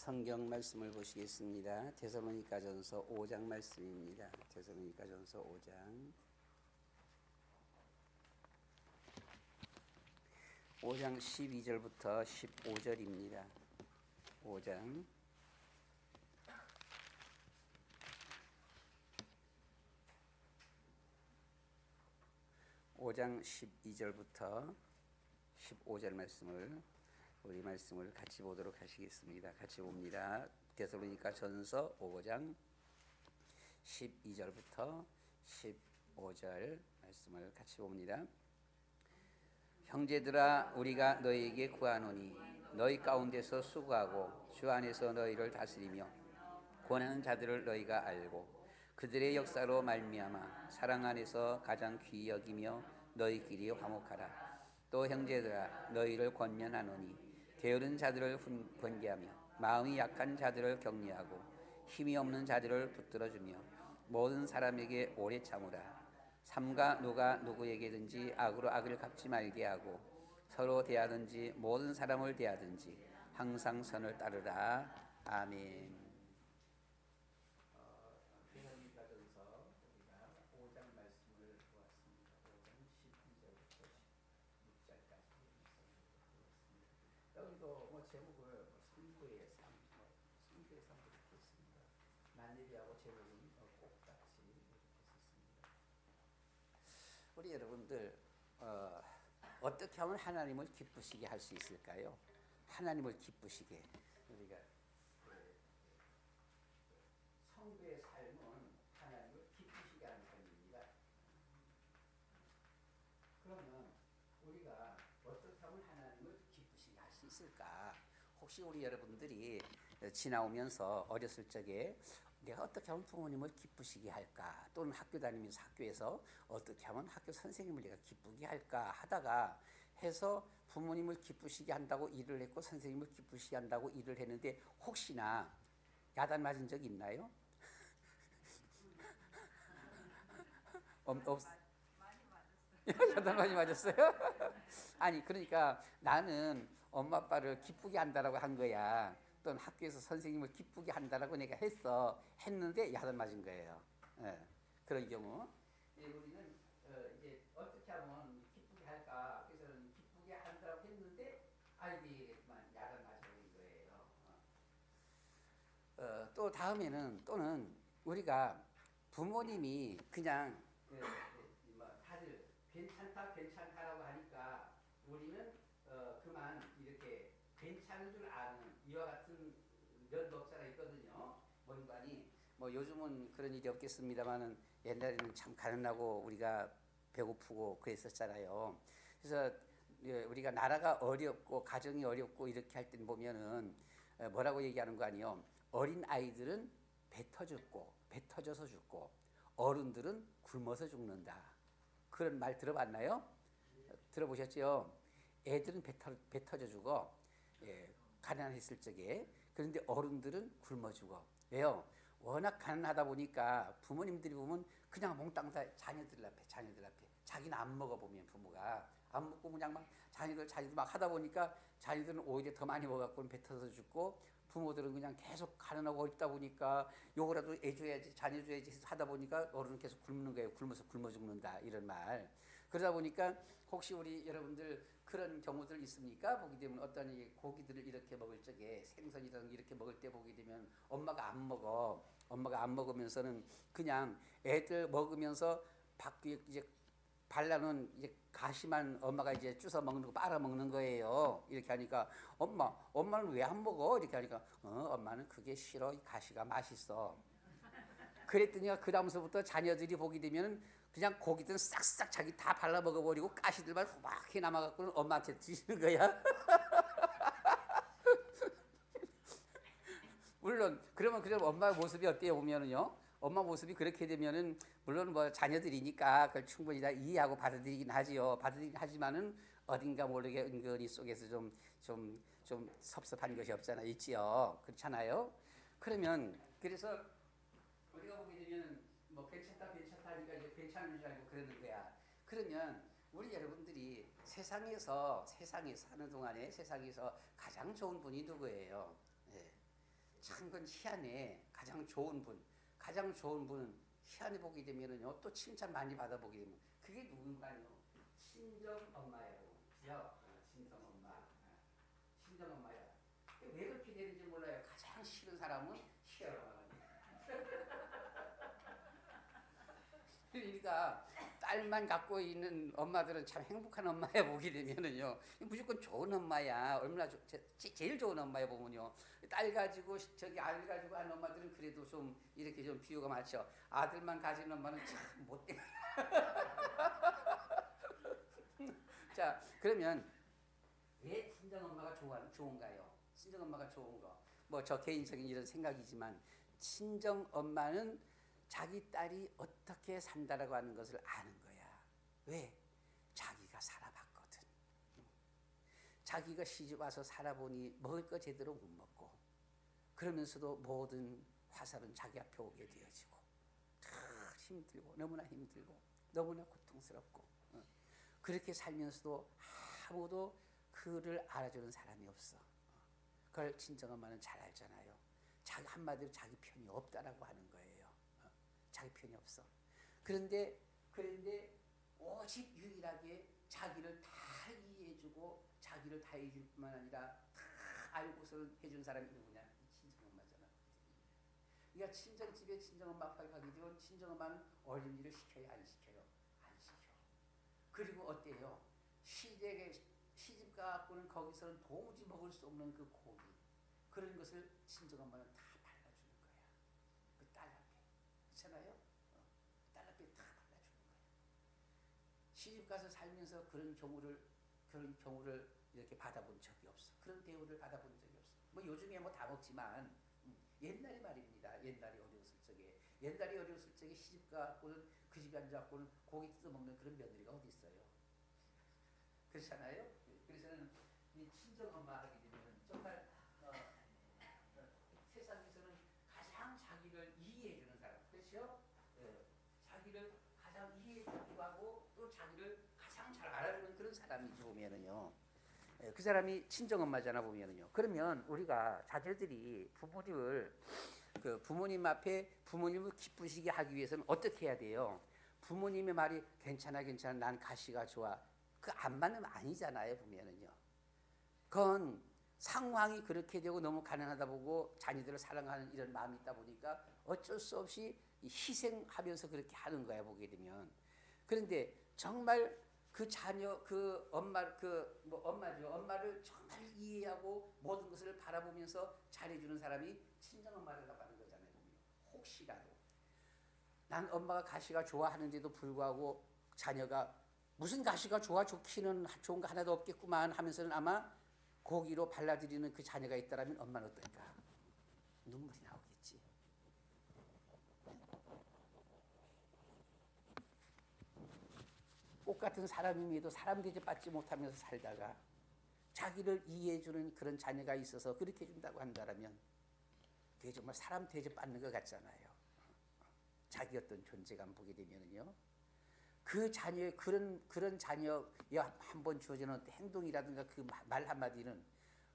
성경 말씀을 보시겠습니다. 데살로니가전서 5장 말씀입니다. 데살로니가전서 5장 12절부터 15절입니다. 5장 12절부터 15절 우리 말씀을 같이 보도록 하시겠습니다. 같이 봅니다. 데살로니가전서 5장 12절부터 15절 말씀을 같이 봅니다. 형제들아, 우리가 너희에게 구하노니 너희 가운데서 수고하고 주 안에서 너희를 다스리며 권하는 자들을 너희가 알고 그들의 역사로 말미암아 사랑 안에서 가장 귀히 여기며 너희끼리 화목하라. 또 형제들아, 너희를 권면하노니 게으른 자들을 권계하며 마음이 약한 자들을 격려하고 힘이 없는 자들을 붙들어주며 모든 사람에게 오래 참으라. 삼가 누가 누구에게든지 악으로 악을 갚지 말게 하고 서로 대하든지 모든 사람을 대하든지 항상 선을 따르라. 아멘. 데살로니가전서 우리가 5장 말씀을 보았습니다. 5장 12절부터 16절까지 여기도 제목을 성부의 삶, 성부의 삶 이렇게 했습니다. 난리비하고 제목은 똑같이 이렇게 썼습니다. 우리 여러분들 어떻게 하면 하나님을 기쁘시게 할 수 있을까요? 하나님을 기쁘시게 우리가 성부의 삶은 하나님을 기쁘시게 하는 삶입니다. 그러면 우리가 어떻게 하면 하나님을 기쁘시게 할 수 있을까? 혹시 우리 여러분들이 지나오면서 어렸을 적에 내가 어떻게 하면 부모님을 기쁘시게 할까? 또는 학교 다니면서 학교에서 어떻게 하면 학교 선생님을 내가 기쁘게 할까? 하다가 해서 부모님을 기쁘시게 한다고 일을 했고 선생님을 기쁘시게 한다고 일을 했는데 혹시나 야단 맞은 적 있나요? 야단 많이 맞았어요? 아니 그러니까 나는 엄마 아빠를 기쁘게 한다라고 한 거야. 또는 학교에서 선생님을 기쁘게 한다라고 내가 했는데 야단 맞은 거예요. 예, 그런 경우 우리는 이제 어떻게 하면 기쁘게 할까? 그래서 기쁘게 한다고 했는데 아이들에게만 야단 맞은 거예요. 또 다음에는 또는 우리가 부모님이 그냥 다들 괜찮다라고 하니까 우리는 그만 이렇게 괜찮은 줄 아는 이와 같은 몇 목사가 있거든요. 본관이 요즘은 그런 일이 없겠습니다만은 옛날에는 참 가난하고 우리가 배고프고 그랬었잖아요. 그래서 우리가 나라가 어렵고 가정이 어렵고 이렇게 할 때 보면은 뭐라고 얘기하는 거 아니에요. 어린 아이들은 배 터져서 죽고 어른들은 굶어서 죽는다. 그런 말 들어봤나요? 들어보셨죠? 애들은 배 터져 죽어. 가난했을 적에. 그런데 어른들은 굶어 죽어. 왜요? 워낙 가난하다 보니까 부모님들이 보면 그냥 몽땅 다 자녀들 앞에 자기는 안 먹어보면 부모가 안 먹고 그냥 막 자녀들 막 하다 보니까 자녀들은 오히려 더 많이 먹어갖고 배 터져 죽고 부모들은 그냥 계속 가난하고 어렵다 보니까 요거라도 애 줘야지 자녀 줘야지 하다 보니까 어른은 계속 굶는 거예요. 굶어 죽는다 이런 말. 그러다 보니까 혹시 우리 여러분들 그런 경우들 있습니까? 보게 되면 어떤 고기들을 이렇게 먹을 적에 생선이든 이렇게 먹을 때 보게 되면 엄마가 안 먹으면서는 그냥 애들 먹으면서 밖에 이제 발라놓은 이제 가시만 엄마가 이제 주워 먹는 거 빨아 먹는 거예요. 이렇게 하니까 엄마는 왜 안 먹어? 이렇게 하니까 엄마는 그게 싫어. 이 가시가 맛있어. 그랬더니 그 다음서부터 자녀들이 보게 되면 그냥 고기들은 싹싹 자기 다 발라 먹어버리고 가시들만 후박히 남아갖고는 엄마한테 드시는 거야. 물론 그러면 엄마의 모습이 어때요? 보면은요. 엄마 모습이 그렇게 되면은 물론 자녀들이니까 그걸 충분히 다 이해하고 받아들이긴 하지요. 받아들이긴 하지만은 어딘가 모르게 은근히 속에서 좀 섭섭한 것이 없잖아 있지요. 그렇잖아요. 그래서 우리가 보게 되면 괜찮다 하니까 이제 괜찮은 줄 알고 그러는 거야. 그러면 우리 여러분들이 세상에서 사는 동안에 세상에서 가장 좋은 분이 누구예요? 예. 참 건 희한해. 가장 좋은 분은 희한해 보게 되면은요, 또 칭찬 많이 받아보게 되면 그게 누군가요? 친정 엄마예요. 그죠? 친정 엄마. 친정 엄마야. 왜 그렇게 되는지 몰라요. 가장 싫은 사람은 시어머니. 그러니까 딸만 갖고 있는 엄마들은 참 행복한 엄마야 보게 되면은요, 무조건 좋은 엄마야. 얼마나 제일 좋은 엄마야 보면요. 딸 가지고 저기 아들 가지고 하는 엄마들은 그래도 좀 이렇게 좀 비유가 맞죠. 아들만 가진 엄마는 참 못돼. 자, 그러면 왜 친정 엄마가 좋은가요? 친정 엄마가 좋은 거. 뭐 저 개인적인 이런 생각이지만 친정 엄마는 자기 딸이 어떻게 산다라고 하는 것을 아는 거야. 왜? 자기가 살아봤거든. 자기가 시집 와서 살아보니 먹을 거 제대로 못 먹고, 그러면서도 모든 화살은 자기 앞에 오게 되어지고, 힘들고 너무나 힘들고 너무나 고통스럽고, 그렇게 살면서도 아무도 그를 알아주는 사람이 없어. 그걸 친정엄마는 잘 알잖아요. 자기 한마디로 자기 편이 없다라고 하는 거예요. 자기 편이 없어. 그런데 오직 유일하게 자기를 다 이해해주고 자기를 다 해줄 뿐만 아니라 다 알고서 해준 사람이 누구냐? 친정엄마잖아. 그러니까 친정집에 친정엄마가 가게 되면 친정엄마는 어린이를 시켜요? 안 시켜요? 안 시켜. 그리고 어때요? 시집 가고는 거기서는 도무지 먹을 수 없는 그 고기, 그런 것을 친정엄마는 다 발라주는 거야. 그 딸 앞에. 그렇잖아요? 딸 앞에 다 발라주는 거야. 시집 가서 살면서 그런 경우를 이렇게 받아본 적이 없어. 그런 대우를 받아본 적이 없어. 뭐 요즘에 뭐 다 먹지만, 옛날에 말입니다. 옛날에 어려웠을 적에 시집 가고는 그 집에 앉아갖고는 고기 뜯어 먹는 그런 며느리가 어디 있어요? 그렇잖아요? 그래서는 이 친정 엄마 하게 되면 정말 세상에서는 가장 자기를 이해해주는 사람, 그렇죠? 자기를 가장 이해해주기도 하고 또 자기를 가장 잘 알아주는 그런 사람이지 보면은요. 그 사람이 친정 엄마잖아 보면은요. 그러면 우리가 자녀들이 부모님 앞에 부모님을 기쁘시게 하기 위해서는 어떻게 해야 돼요? 부모님의 말이 괜찮아, 난 가시가 좋아. 그 안 맞는 아니잖아요, 보면은요. 그건 상황이 그렇게 되고 너무 가난하다 보고 자녀들을 사랑하는 이런 마음이 있다 보니까 어쩔 수 없이 희생하면서 그렇게 하는 거야, 보게 되면. 그런데 정말 그 자녀, 엄마를 정말 이해하고 모든 것을 바라보면서 잘해주는 사람이 친정엄마라고 하는 거잖아요. 혹시라도 난 엄마가 가시가 좋아하는데도 불구하고 자녀가 무슨 가시가 좋기는 좋은 거 하나도 없겠구만 하면서는 아마 고기로 발라드리는 그 자녀가 있다라면 엄마는 어떨까? 눈물이 나오겠지. 똑같은 사람임에도 사람 대접받지 못하면서 살다가 자기를 이해해주는 그런 자녀가 있어서 그렇게 해준다고 한다면 그게 정말 사람 대접받는 것 같잖아요. 자기 어떤 존재감 보게 되면은요. 그 자녀의 그런 자녀에 한번 주어지는 행동이라든가 그 말 한마디는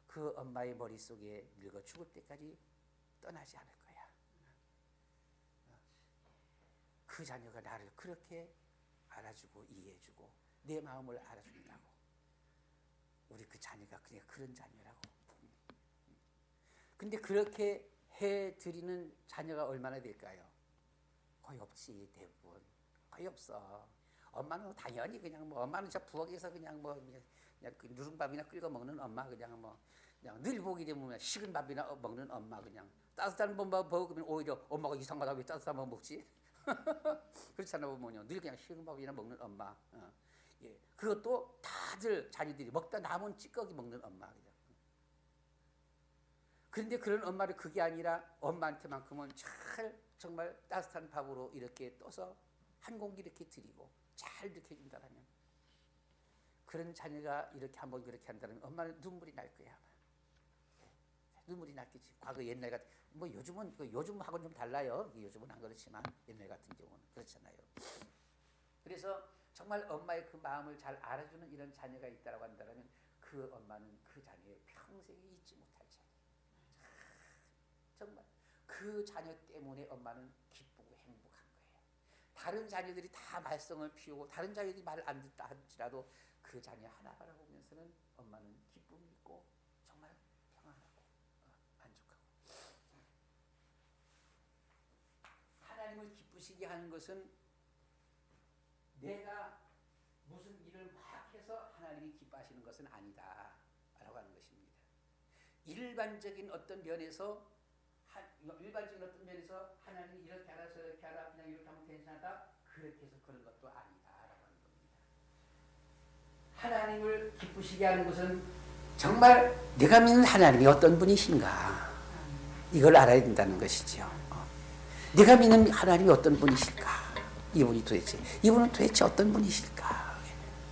그 엄마의 머릿속에 늙어 죽을 때까지 떠나지 않을 거야. 그 자녀가 나를 그렇게 알아주고 이해해주고 내 마음을 알아준다고. 우리 그 자녀가 그냥 그런 자녀라고. 근데 그렇게 해드리는 자녀가 얼마나 될까요? 거의 없지, 대부분. 거의 없어. 엄마는 당연히 그냥 엄마는 저 부엌에서 그냥 그 누룽밥이나 끓여 먹는 엄마, 그냥 늘 보게 되면 식은 밥이나 먹는 엄마, 그냥 따뜻한 밥 먹으면 오히려 엄마가 이상하다 왜 따뜻한 밥 먹지? 그렇잖아 보면요. 늘 그냥 식은 밥이나 먹는 엄마. 예. 그것도 다들 자녀들이 먹다 남은 찌꺼기 먹는 엄마, 그냥. 그런데 그런 엄마를 그게 아니라 엄마한테만큼은 정말 따뜻한 밥으로 이렇게 떠서 한 공기 이렇게 드리고 잘 이렇게 해준다면 그런 자녀가 이렇게 한번 그렇게 한다면 엄마는 눈물이 날 거야. 눈물이 났겠지. 과거 옛날 같은 요즘하고는 좀 달라요. 요즘은 안 그렇지만 옛날 같은 경우는 그렇잖아요. 그래서 정말 엄마의 그 마음을 잘 알아주는 이런 자녀가 있다라고 한다면 그 엄마는 그 자녀의 평생에 잊지 못할 자녀. 정말 그 자녀 때문에 엄마는 기쁘고 행복한 거예요. 다른 자녀들이 다 말썽을 피우고 다른 자녀들이 말 안 듣다 할지라도 그 자녀 하나 바라보면서는 엄마는 기쁨이 있고 정말 평안하고 만족하고. 하나님을 기쁘시게 하는 것은 내가 무슨 일을 막 해서 하나님이 기뻐하시는 것은 아니다 라고 하는 것입니다. 일반적인 어떤 면에서 하나님이 이렇게 하라 저렇게 하라 그냥 이렇게 하면 괜찮다 그렇게 해서 그런 것도 아니다 라고 하는 겁니다. 하나님을 기쁘시게 하는 것은 정말 내가 믿는 하나님이 어떤 분이신가 이걸 알아야 된다는 것이죠. 내가 믿는 하나님이 어떤 분이실까? 이분은 도대체 어떤 분이실까?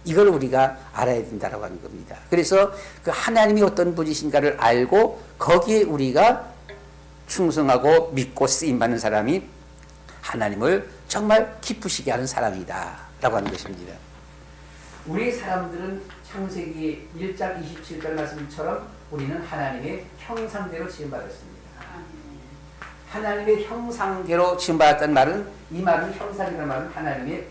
이걸 우리가 알아야 된다고 하는 겁니다. 그래서 그 하나님이 어떤 분이신가를 알고 거기에 우리가 충성하고 믿고 쓰임받는 사람이 하나님을 정말 기쁘시게 하는 사람이다 라고 하는 것입니다. 우리 사람들은 창세기 1장 27절 말씀처럼 우리는 하나님의 형상대로 지음받았습니다. 하나님의 형상대로 지음받았다는 말은 이 말은 형상이라는 말은 하나님의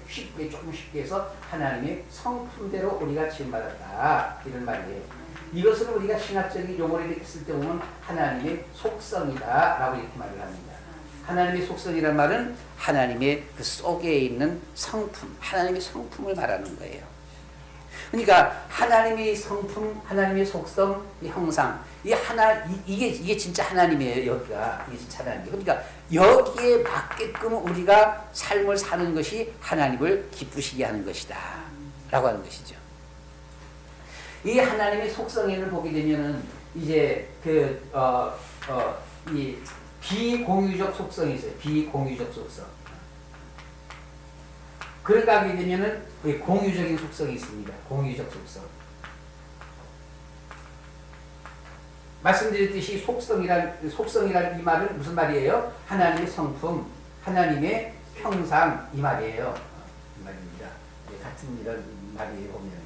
조금 쉽게 해서 하나님의 성품대로 우리가 지음받았다 이런 말이에요. 이것을 우리가 신학적인 용어를 이렇게 쓸 때 보면 하나님의 속성이다 라고 이렇게 말을 합니다. 하나님의 속성이라는 말은 하나님의 그 속에 있는 성품, 하나님의 성품을 말하는 거예요. 그러니까 하나님의 성품, 하나님의 속성, 이 형상, 이게 진짜 하나님이에요. 여기가 이게 진짜 하나님. 그러니까 여기에 맞게끔 우리가 삶을 사는 것이 하나님을 기쁘시게 하는 것이다라고 하는 것이죠. 이 하나님의 속성을 보게 되면은 이제 이 비공유적 속성이 있어요. 비공유적 속성. 그러니까 하게 되면은 공유적인 속성이 있습니다. 공유적 속성. 말씀드렸듯이 속성이란 이 말은 무슨 말이에요? 하나님의 성품, 하나님의 형상 이 말이에요. 이 말입니다. 같은 이런 말이에요 보면은요.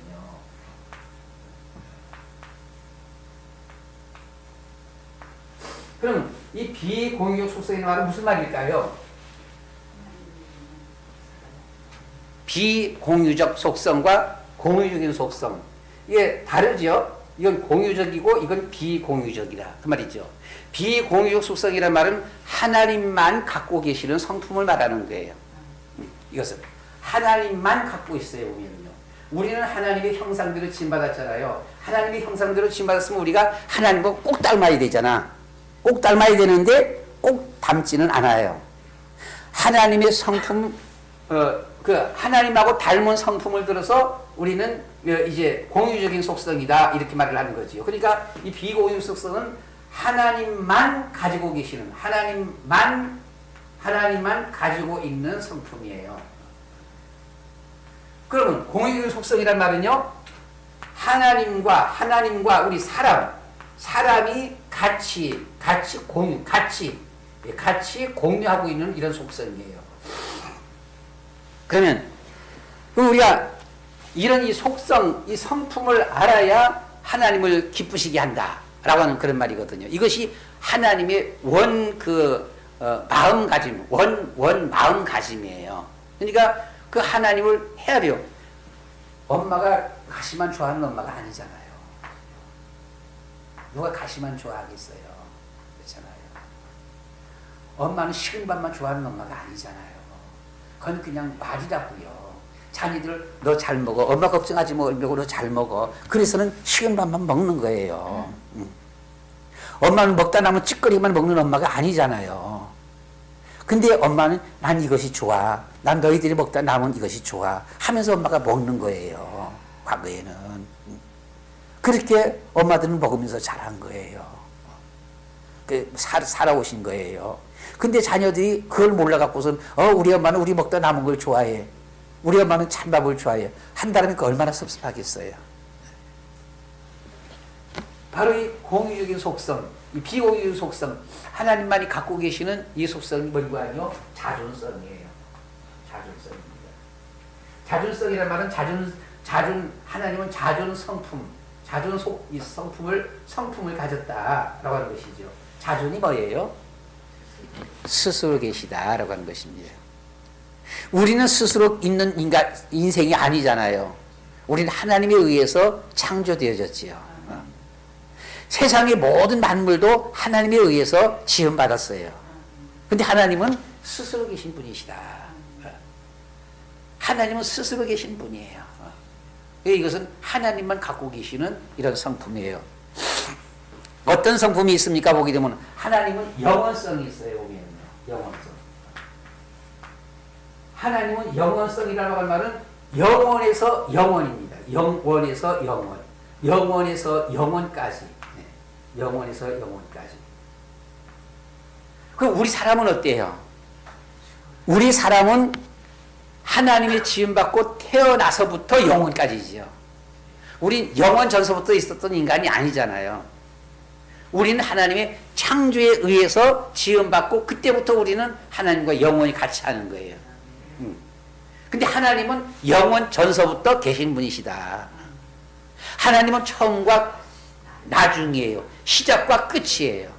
그럼 이 비공유적 속성이라는 말은 무슨 말일까요? 비공유적 속성과 공유적인 속성 이게 다르죠. 이건 공유적이고 이건 비공유적이다 그 말이죠. 비공유적 속성이란 말은 하나님만 갖고 계시는 성품을 말하는 거예요. 이것은 하나님만 갖고 있어요. 보면요. 우리는 하나님의 형상대로 지음받았잖아요. 하나님의 형상대로 지음받았으면 우리가 하나님과 꼭 닮아야 되잖아. 꼭 닮아야 되는데 꼭 닮지는 않아요. 하나님의 성품 하나님하고 닮은 성품을 들어서 우리는 이제 공유적인 속성이다 이렇게 말을 하는 거지요. 그러니까 이 비공유 속성은 하나님만 가지고 계시는 하나님만 가지고 있는 성품이에요. 그러면 공유적인 속성이란 말은요, 하나님과 우리 사람이 같이 공유하고 있는 이런 속성이에요. 그러면 우리가 이런 이 속성, 이 성품을 알아야 하나님을 기쁘시게 한다라고 하는 그런 말이거든요. 이것이 하나님의 마음가짐이에요. 그러니까 그 하나님을 해야 돼요. 엄마가 가시만 좋아하는 엄마가 아니잖아요. 누가 가시만 좋아하겠어요? 그렇잖아요. 엄마는 식은 밥만 좋아하는 엄마가 아니잖아요. 그건 그냥 말이라고요. 자기들 너 잘 먹어. 엄마 걱정하지 말고 너 잘 먹어. 그래서는 식은 밥만 먹는 거예요. 엄마는 먹다 남은 찌꺼기만 먹는 엄마가 아니잖아요. 근데 엄마는 난 이것이 좋아. 난 너희들이 먹다 남은 이것이 좋아. 하면서 엄마가 먹는 거예요. 과거에는. 그렇게 엄마들은 먹으면서 자란 거예요. 살아오신 거예요. 근데 자녀들이 그걸 몰라갖고선 우리 엄마는 우리 먹다 남은 걸 좋아해. 우리 엄마는 찬밥을 좋아해요. 한다면 그 얼마나 섭섭하겠어요. 바로 이 공유적인 속성, 이 비공유적인 속성, 하나님만이 갖고 계시는 이 속성이 뭔가 아니요? 자존성이에요. 자존성입니다. 자존성이란 말은 하나님은 성품을 가졌다라고 하는 것이죠. 자존이 뭐예요? 스스로 계시다라고 하는 것입니다. 우리는 스스로 있는 인생이 아니잖아요. 우리는 하나님에 의해서 창조되어졌지요. 세상의 모든 만물도 하나님에 의해서 지음받았어요. 근데 하나님은 스스로 계신 분이시다. 하나님은 스스로 계신 분이에요. 이것은 하나님만 갖고 계시는 이런 성품이에요. 어떤 성품이 있습니까? 보게 되면 하나님은 영원성이 있어요. 보면요. 영원성. 하나님은 영원성이라고 할 말은 영원에서 영원입니다. 영원에서 영원. 영원에서 영원까지. 영원에서 영원까지. 그럼 우리 사람은 어때요? 우리 사람은 하나님의 지음받고 태어나서부터 영원까지지요. 우린 영원 전서부터 있었던 인간이 아니잖아요. 우리는 하나님의 창조에 의해서 지음받고 그때부터 우리는 하나님과 영원히 같이 하는 거예요. 근데 하나님은 영원 전서부터 계신 분이시다. 하나님은 처음과 나중이에요. 시작과 끝이에요.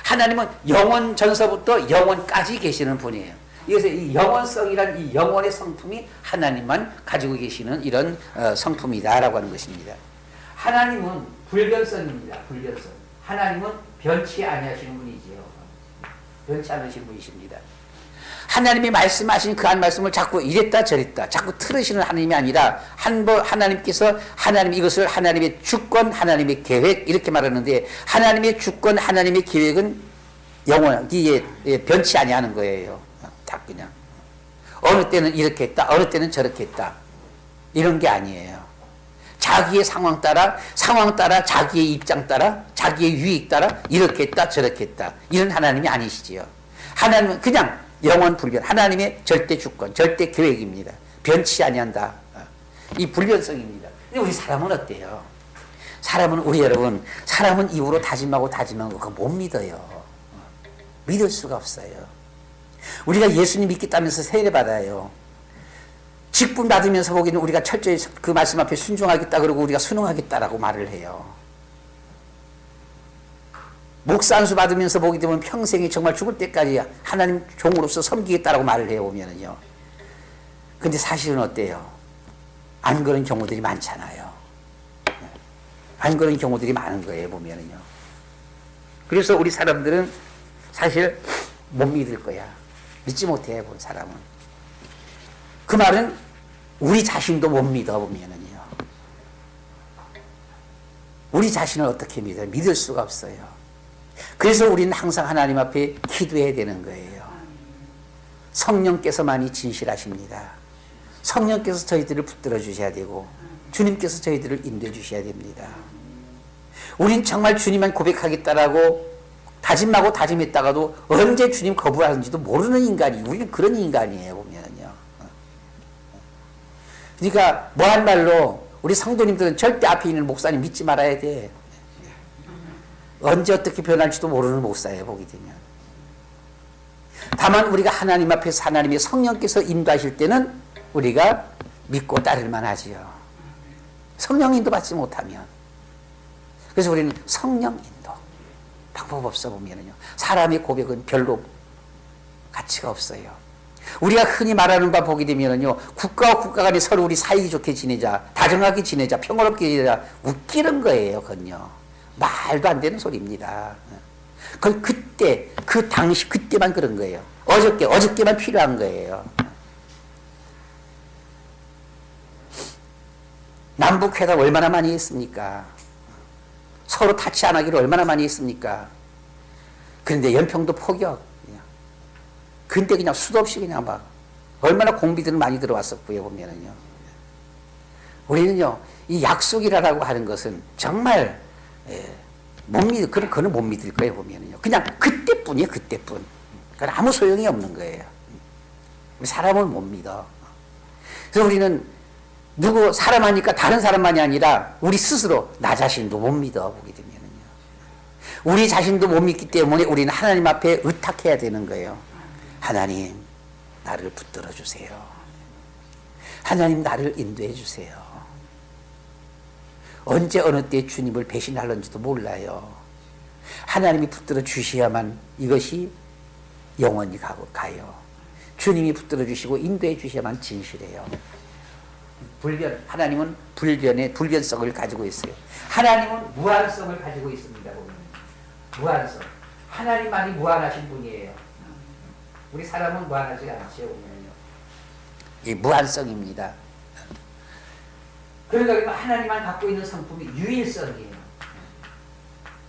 하나님은 영원 전서부터 영원까지 계시는 분이에요. 그래서 이 영원성이란 이 영원의 성품이 하나님만 가지고 계시는 이런 성품이다라고 하는 것입니다. 하나님은 불변성입니다. 불변성. 하나님은 변치 아니하시는 분이지요. 변치 않으신 분이십니다. 하나님이 말씀하신 그 한 말씀을 자꾸 이랬다 저랬다 자꾸 틀으시는 하나님이 아니라 하나님께서 이것을 하나님의 주권, 하나님의 계획 이렇게 말하는데 하나님의 주권, 하나님의 계획은 영원하게 변치 아니하는 거예요. 다 그냥 어느 때는 이렇게 했다, 어느 때는 저렇게 했다 이런 게 아니에요. 자기의 상황 따라 자기의 입장 따라 자기의 유익 따라 이렇게 했다 저렇게 했다 이런 하나님이 아니시지요. 하나님은 그냥 영원 불변, 하나님의 절대 주권, 절대 계획입니다. 변치 아니한다. 이 불변성입니다. 근데 우리 사람은 어때요? 여러분, 사람은 입으로 다짐하고 그거 못 믿어요. 믿을 수가 없어요. 우리가 예수님 믿겠다면서 세례받아요. 직분 받으면서 보기는 우리가 철저히 그 말씀 앞에 순종하겠다 그러고 우리가 순응하겠다라고 말을 해요. 목사 안수 받으면서 보게 되면 평생에 정말 죽을 때까지 하나님 종으로서 섬기겠다라고 말을 해보면은요. 근데 사실은 어때요? 안 그런 경우들이 많잖아요. 안 그런 경우들이 많은 거예요, 보면은요. 그래서 우리 사람들은 사실 못 믿을 거야. 믿지 못해, 본 사람은. 그 말은 우리 자신도 못 믿어, 보면은요. 우리 자신을 어떻게 믿어요? 믿을 수가 없어요. 그래서 우리는 항상 하나님 앞에 기도해야 되는 거예요. 성령께서만이 진실하십니다. 성령께서 저희들을 붙들어 주셔야 되고 주님께서 저희들을 인도해 주셔야 됩니다. 우린 정말 주님만 고백하겠다라고 다짐하고 다짐했다가도 언제 주님 거부하는지도 모르는 인간이, 우리는 그런 인간이에요, 보면은요. 그러니까 뭐한 말로 우리 성도님들은 절대 앞에 있는 목사님 믿지 말아야 돼. 언제 어떻게 변할지도 모르는 목사예요, 보게 되면. 다만 우리가 하나님 앞에서 하나님의 성령께서 인도하실 때는 우리가 믿고 따를만 하지요. 성령 인도 받지 못하면. 그래서 우리는 성령 인도 방법 없어 보면은요. 사람의 고백은 별로 가치가 없어요. 우리가 흔히 말하는 바 보게 되면은요. 국가와 국가 간에 서로 우리 사이좋게 지내자, 다정하게 지내자, 평화롭게 지내자, 웃기는 거예요, 그건요. 말도 안 되는 소리입니다. 그건 그때, 그 당시, 그때만 그런 거예요. 어저께만 필요한 거예요. 남북회담 얼마나 많이 했습니까? 서로 타치 안 하기를 얼마나 많이 했습니까? 그런데 연평도 포격. 근데 그냥 수도 없이 그냥 막 얼마나 공비들 많이 들어왔었고요, 보면은요. 우리는요, 이 약속이라고 하는 것은 정말 못 믿을, 그거는 못 믿을 거예요, 보면은요. 그냥 그때뿐이에요, 그때뿐. 그건 아무 소용이 없는 거예요. 우리 사람을 못 믿어. 그래서 우리는 사람 하니까 다른 사람만이 아니라 우리 스스로 나 자신도 못 믿어, 보게 되면은요. 우리 자신도 못 믿기 때문에 우리는 하나님 앞에 의탁해야 되는 거예요. 하나님, 나를 붙들어 주세요. 하나님, 나를 인도해 주세요. 언제 어느 때 주님을 배신할는지도 몰라요. 하나님이 붙들어 주셔야만 이것이 영원히 가요. 주님이 붙들어 주시고 인도해 주셔야만 진실해요. 하나님은 불변성을 가지고 있어요. 하나님은 무한성을 가지고 있습니다. 보면. 무한성. 하나님만이 무한하신 분이에요. 우리 사람은 무한하지 않죠. 보면요. 이 무한성입니다. 그러니까 하나님만 갖고 있는 성품이 유일성이에요.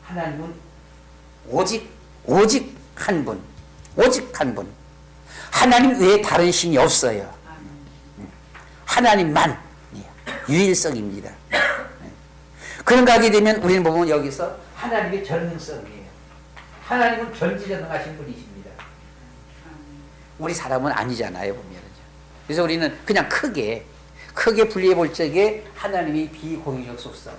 하나님은 오직 한 분. 오직 한 분. 하나님 외에 다른 신이 없어요. 하나님만 유일성입니다. 그런가 하게 되면 우리는 보면 여기서 하나님의 전능성이에요. 하나님은 전지전능하신 분이십니다. 우리 사람은 아니잖아요. 보면. 그래서 우리는 그냥 크게 분리해 볼 적에 하나님의 비공유적 속성,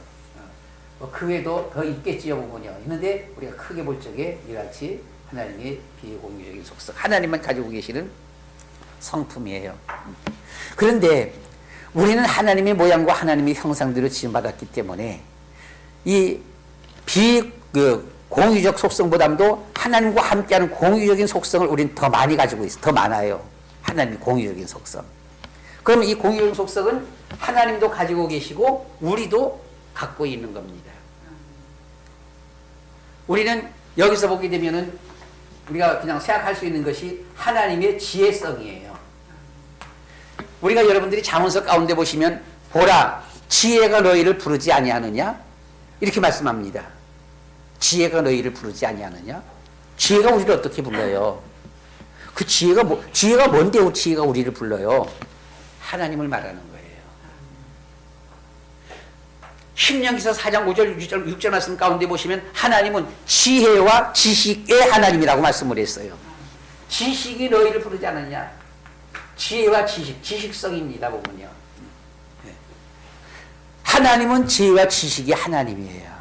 그 외에도 더 있겠지요. 보면요. 있는데 우리가 크게 볼 적에 이같이 하나님의 비공유적인 속성, 하나님만 가지고 계시는 성품이에요. 그런데 우리는 하나님의 모양과 하나님의 형상대로 지음받았기 때문에 이 비공유적 속성보다도 하나님과 함께하는 공유적인 속성을 우리는 더 많이 가지고 있어요. 더 많아요. 하나님의 공유적인 속성. 그럼 이 공유적인 속성은 하나님도 가지고 계시고 우리도 갖고 있는 겁니다. 우리는 여기서 보게 되면은 우리가 그냥 생각할 수 있는 것이 하나님의 지혜성이에요. 우리가 여러분들이 잠언서 가운데 보시면 보라 지혜가 너희를 부르지 아니하느냐 이렇게 말씀합니다. 지혜가 너희를 부르지 아니하느냐? 지혜가 우리를 어떻게 불러요? 그 지혜가 뭔데 지혜가 우리를 불러요? 하나님을 말하는 거예요. 신명기서 4장 5절 6절 말씀 가운데 보시면 하나님은 지혜와 지식의 하나님이라고 말씀을 했어요. 지식이 너희를 부르지 않았냐? 지혜와 지식성입니다. 보면요. 하나님은 지혜와 지식의 하나님이에요.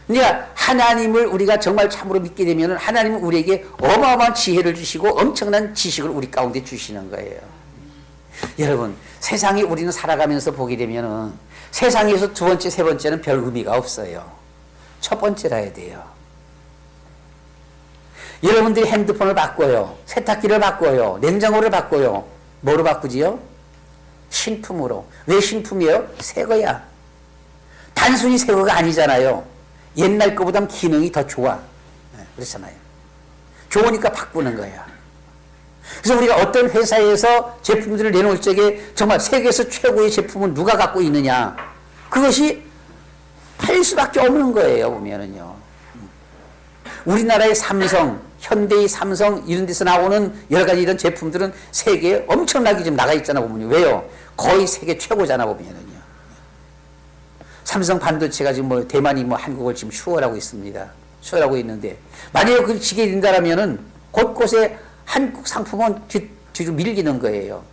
그러니까 하나님을 우리가 정말 참으로 믿게 되면 하나님은 우리에게 어마어마한 지혜를 주시고 엄청난 지식을 우리 가운데 주시는 거예요. 여러분, 세상에 우리는 살아가면서 보게 되면 세상에서 두 번째, 세 번째는 별 의미가 없어요. 첫 번째라 해야 돼요. 여러분들이 핸드폰을 바꿔요. 세탁기를 바꿔요. 냉장고를 바꿔요. 뭐로 바꾸지요? 신품으로. 왜 신품이에요? 새 거야. 단순히 새 거가 아니잖아요. 옛날 거보단 기능이 더 좋아. 그렇잖아요. 좋으니까 바꾸는 거야. 그래서 우리가 어떤 회사에서 제품들을 내놓을 적에 정말 세계에서 최고의 제품은 누가 갖고 있느냐. 그것이 팔 수밖에 없는 거예요. 보면은요. 우리나라의 삼성, 현대의 삼성 이런 데서 나오는 여러 가지 이런 제품들은 세계에 엄청나게 지금 나가 있잖아. 보면요. 왜요? 거의 세계 최고잖아. 보면은요. 삼성 반도체가 지금 뭐 대만이 뭐 한국을 지금 수월하고 있습니다. 수월하고 있는데 만약에 그 지게 된다라면은 곳곳에 한국 상품은 뒤로 밀리는 거예요.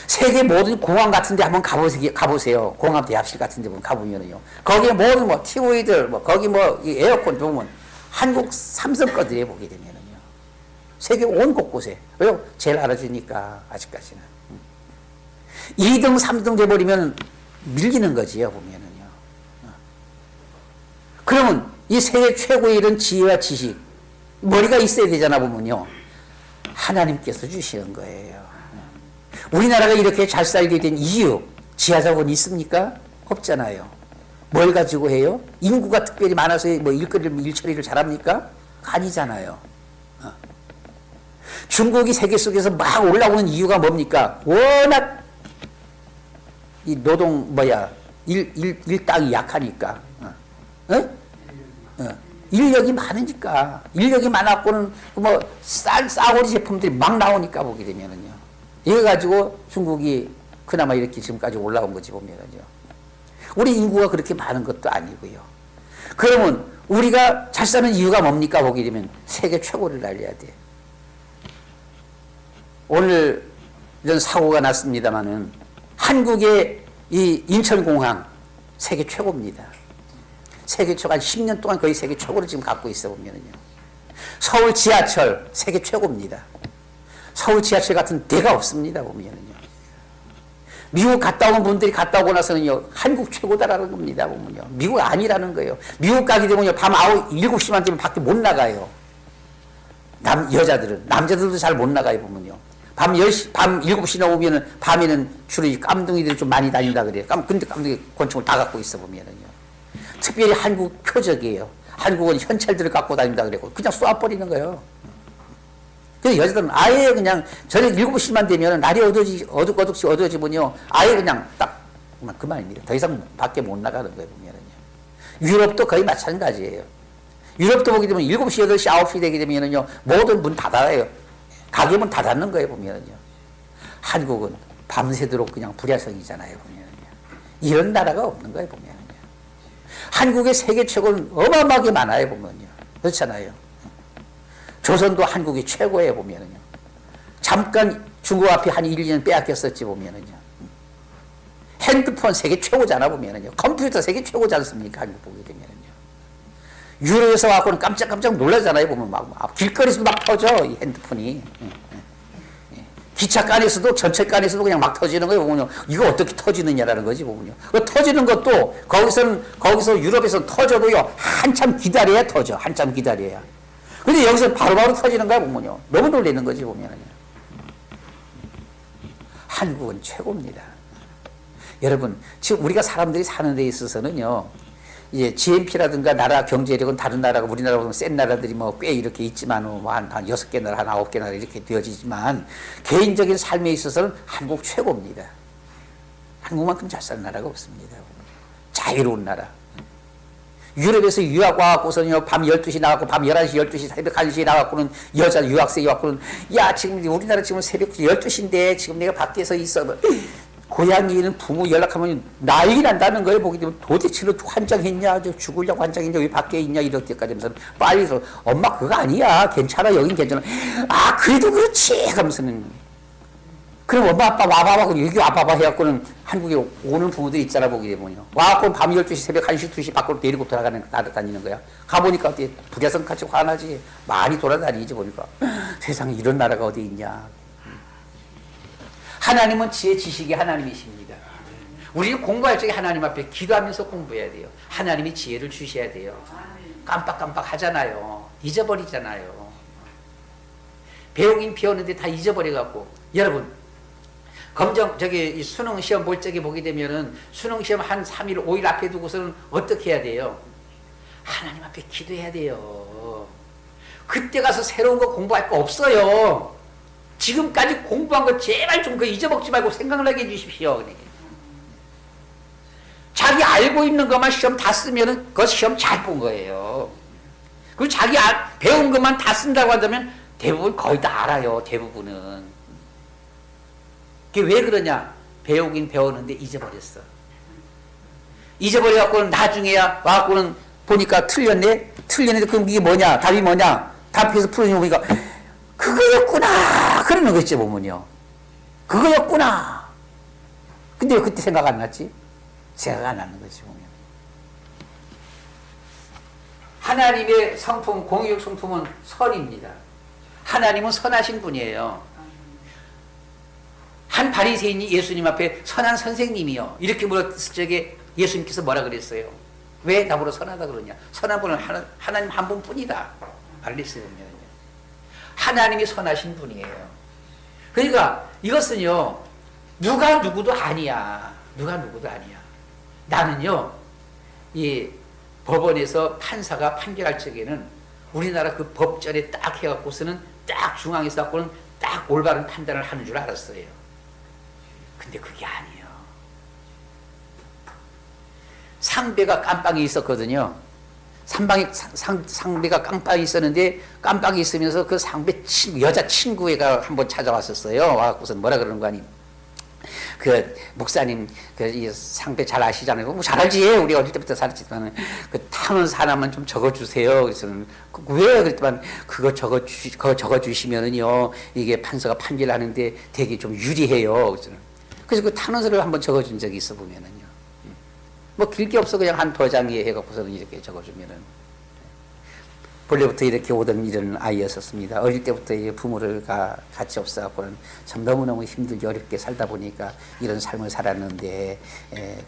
세계 모든 공항 같은 데 한번 가보세요. 공항 대합실 같은 데 가보면요. 거기에 모든 뭐 TV들, 뭐 거기 뭐 에어컨 보면 한국 삼성 거들에 보게 되면은요. 세계 온 곳곳에. 왜요? 제일 알아주니까, 아직까지는. 2등, 3등 돼버리면 밀리는 거지요, 보면은요. 그러면 이 세계 최고의 이런 지혜와 지식, 머리가 있어야 되잖아, 보면요. 하나님께서 주시는 거예요. 우리나라가 이렇게 잘 살게 된 이유, 지하자원이 있습니까? 없잖아요. 뭘 가지고 해요? 인구가 특별히 많아서 뭐 일처리를 잘합니까? 아니잖아요. 중국이 세계 속에서 막 올라오는 이유가 뭡니까? 워낙 이 일당이 약하니까. 인력이 많으니까. 인력이 많았고는 뭐 싸구리 제품들이 막 나오니까 보게 되면은요. 이거 가지고 중국이 그나마 이렇게 지금까지 올라온 거지 보면은요. 우리 인구가 그렇게 많은 것도 아니고요. 그러면 우리가 잘 사는 이유가 뭡니까? 보게 되면 세계 최고를 날려야 돼. 오늘 이런 사고가 났습니다마는 한국의 이 인천공항 세계 최고입니다. 세계 최고, 한 10년 동안 거의 세계 최고를 지금 갖고 있어 보면은요. 서울 지하철 세계 최고입니다. 서울 지하철 같은 데가 없습니다. 보면은요. 미국 갔다 온 분들이 갔다 오고 나서는요, 한국 최고다라는 겁니다. 보면요. 미국 아니라는 거예요. 미국 가게 되면요, 밤 7시만 되면 밖에 못 나가요. 여자들은. 남자들도 잘 못 나가요, 보면요. 밤 10시, 밤 7시 넘으면은, 밤에는 주로 이 깜둥이들이 좀 많이 다닌다 그래요. 근데 깜둥이 권총을 다 갖고 있어 보면은요. 특별히 한국 표적이에요. 한국은 현찰들을 갖고 다닌다 그래고 그냥 쏘아버리는 거예요. 그래서 여자들은 아예 그냥 저녁 7시만 되면 날이 어두워지면요. 아예 그냥 딱 그만입니다. 더 이상 밖에 못 나가는 거예요, 보면은요. 유럽도 거의 마찬가지예요. 유럽도 보게 되면 7시, 8시, 9시 되게 되면은요. 모든 문 닫아요. 가게 문 닫는 거예요, 보면은요. 한국은 밤새도록 그냥 불야성이잖아요, 보면은요. 이런 나라가 없는 거예요, 보면은요. 한국의 세계 최고는 어마어마하게 많아요, 보면요. 그렇잖아요. 조선도 한국이 최고예요, 보면은요. 잠깐 중국 앞에 한 1, 2년 빼앗겼었지, 보면은요. 핸드폰 세계 최고잖아, 보면은요. 컴퓨터 세계 최고지 않습니까? 한국 보게 되면은요. 유럽에서 와서는 깜짝깜짝 놀라잖아요, 보면 막 길거리에서도 막 터져, 이 핸드폰이. 기차간에서도 전철간에서도 그냥 막 터지는 거예요, 보면요. 이거 어떻게 터지느냐라는 거지, 보면요. 그 터지는 것도 거기서 유럽에서 터져도요, 한참 기다려야 터져, 한참 기다려야. 근데 여기서 바로바로 터지는 거야, 보면요. 너무 놀라는 거지, 보면요. 한국은 최고입니다. 여러분, 지금 우리가 사람들이 사는 데 있어서는요, 이제 GNP라든가 나라 경제력은 다른 나라가 우리나라보다 센 나라들이 뭐 꽤 이렇게 있지만 한 6개 나라, 한 9개 나라 이렇게 되어지지만 개인적인 삶에 있어서는 한국 최고입니다. 한국만큼 잘 사는 나라가 없습니다. 자유로운 나라. 유럽에서 유학 와갖고서는 밤 12시 나가고 밤 11시, 12시, 새벽 1시에 나가고는 여자 유학생이 와갖고는 야, 지금 우리나라 지금 새벽 12시인데 지금 내가 밖에서 있어. 고향에 는 부모 연락하면 난리 난다는 거예요. 보게 되면 도대체 너 환장했냐, 죽으려고 환장했냐, 왜 밖에 있냐, 이럴 때까지 하면서 빨리 서 엄마 그거 아니야, 괜찮아, 여긴 괜찮아. 아 그래도 그렇지 하면서는 그럼 엄마 아빠 와봐봐, 여기 와봐봐 해갖고는 한국에 오는 부모들이 있잖아, 보게 되면요. 와갖고 밤 12시, 새벽 1시, 2시 밖으로 데리고 돌아다니는 거야. 가보니까 어때 북야성같이 화나지. 많이 돌아다니지 보니까. 세상에 이런 나라가 어디 있냐. 하나님은 지혜 지식이 하나님이십니다. 우리는 공부할 적에 하나님 앞에 기도하면서 공부해야 돼요. 하나님이 지혜를 주셔야 돼요. 깜빡깜빡 하잖아요. 잊어버리잖아요. 배우긴 배웠는데 다 잊어버려갖고. 여러분, 이 수능 시험 볼 적에 보게 되면은 수능 시험 한 3일, 5일 앞에 두고서는 어떻게 해야 돼요? 하나님 앞에 기도해야 돼요. 그때 가서 새로운 거 공부할 거 없어요. 지금까지 공부한 거 제발 좀 그 잊어먹지 말고 생각나게 해주십시오. 자기 알고 있는 것만 시험 다 쓰면은 그 시험 잘 본 거예요. 그리고 자기 배운 것만 다 쓴다고 한다면 대부분 거의 다 알아요. 대부분은. 그게 왜 그러냐? 배우긴 배웠는데 잊어버렸어. 잊어버려갖고는 나중에야 와갖고는 보니까 틀렸네? 틀렸는데 그럼 이게 뭐냐? 답이 뭐냐? 답해서 풀어주면 보니까 그거였구나! 그러는 거 있지, 보면요. 그거였구나! 근데 왜 그때 생각 안 났지? 생각 안 나는 거지, 보면. 하나님의 성품, 공의적 성품은 선입니다. 하나님은 선하신 분이에요. 한 바리새인이 예수님 앞에 선한 선생님이요. 이렇게 물었을 적에 예수님께서 뭐라 그랬어요? 왜 나보고 선하다 그러냐? 선한 분은 하나님 한 분뿐이다. 말했어요. 하나님이 선하신 분이에요. 그러니까 이것은요, 누가 누구도 아니야. 누가 누구도 아니야. 나는요, 이 법원에서 판사가 판결할 적에는 우리나라 그 법전에 딱 해갖고서는 딱 중앙에서 갖고는 딱 올바른 판단을 하는 줄 알았어요. 근데 그게 아니에요. 상배가 깜빵에 있었거든요. 상배가 깜빵에 있었는데 깜빵에 있으면서 그 상배 여자 친구가 한번 찾아왔었어요. 와갖고서 뭐라 그러는 거 아니? 그 목사님 이 상배 잘 아시잖아요. 뭐 잘 알지. 우리 어릴 때부터 살았지만 그 탄원서 하나만 좀 적어주세요. 그래서 왜 그랬더만 그거 적어주시면은요 이게 판사가 판결하는데 되게 좀 유리해요. 그래서 그 탄원서를 한번 적어준 적이 있어 보면은요. 뭐 길게 없어 그냥 한 도장에 해갖고서는 이렇게 적어주면은 본래부터 이렇게 오던 이런 아이였었습니다. 어릴 때부터 부모를 같이 없어갖고는 참 너무너무 힘들게 어렵게 살다 보니까 이런 삶을 살았는데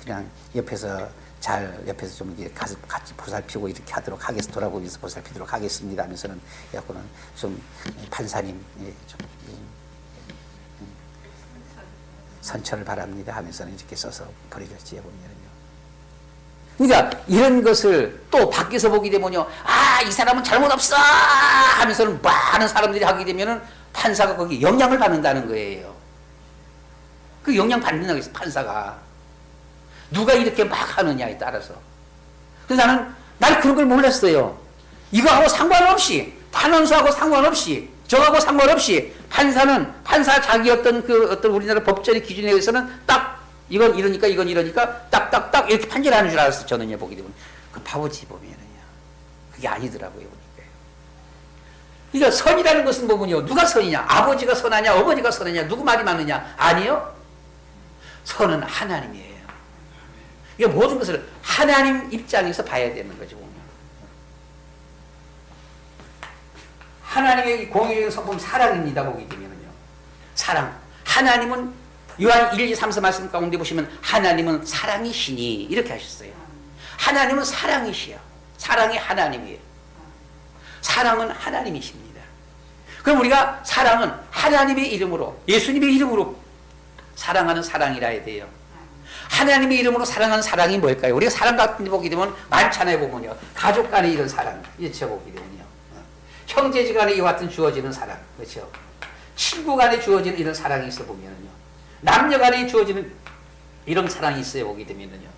그냥 옆에서 잘 옆에서 좀 이렇게 같이 보살피고 이렇게 하도록 하겠습니다. 돌아보면서 보살피도록 하겠습니다 하면서는 여건은 좀 판사님 좀 선처를 바랍니다 하면서는 이렇게 써서 버리겠지요 보면요. 그러니까 이런 것을 또 밖에서 보게 되면요, 아, 이 사람은 잘못 없어 하면서는 많은 사람들이 하게 되면은 판사가 거기 영향을 받는다는 거예요. 그 영향 받는다고 해서 판사가 누가 이렇게 막 하느냐에 따라서. 그래서 나는 그런 걸 몰랐어요. 이거하고 상관없이, 탄원서하고 상관없이, 저하고 상관없이 판사 자기 어떤 우리나라 법전의 기준에 의해서는 딱 이건 이러니까 딱딱딱 이렇게 판결하는 줄 알았어. 저는요, 보게 되면 그 바보지 보면은요, 그게 아니더라고요. 그러니까 선이라는 것은 보면요, 누가 선이냐? 아버지가 선하냐? 어머니가 선하냐? 누구 말이 맞느냐? 아니요. 선은 하나님이에요. 이게 모든 것을 하나님 입장에서 봐야 되는 거죠. 보면. 하나님의 공의적인 성품 사랑입니다. 보게 되면요, 사랑. 하나님은 요한 1, 2, 3, 4 말씀 가운데 보시면 하나님은 사랑이시니 이렇게 하셨어요. 하나님은 사랑이시여. 사랑이 하나님이에요. 사랑은 하나님이십니다. 그럼 우리가 사랑은 하나님의 이름으로, 예수님의 이름으로 사랑하는 사랑이라 해야 돼요. 하나님의 이름으로 사랑하는 사랑이 뭘까요? 우리가 사랑 같은 데 보게 되면 많잖아요. 보면요, 가족 간의 이런 사랑, 그렇죠? 보게 되면요, 형제지 간에 이와 같은 주어지는 사랑, 그렇죠? 친구 간에 주어지는 이런 사랑이 있어 보면요, 남녀 간에 주어지는 이런 사랑이 있어요. 보게 되면요.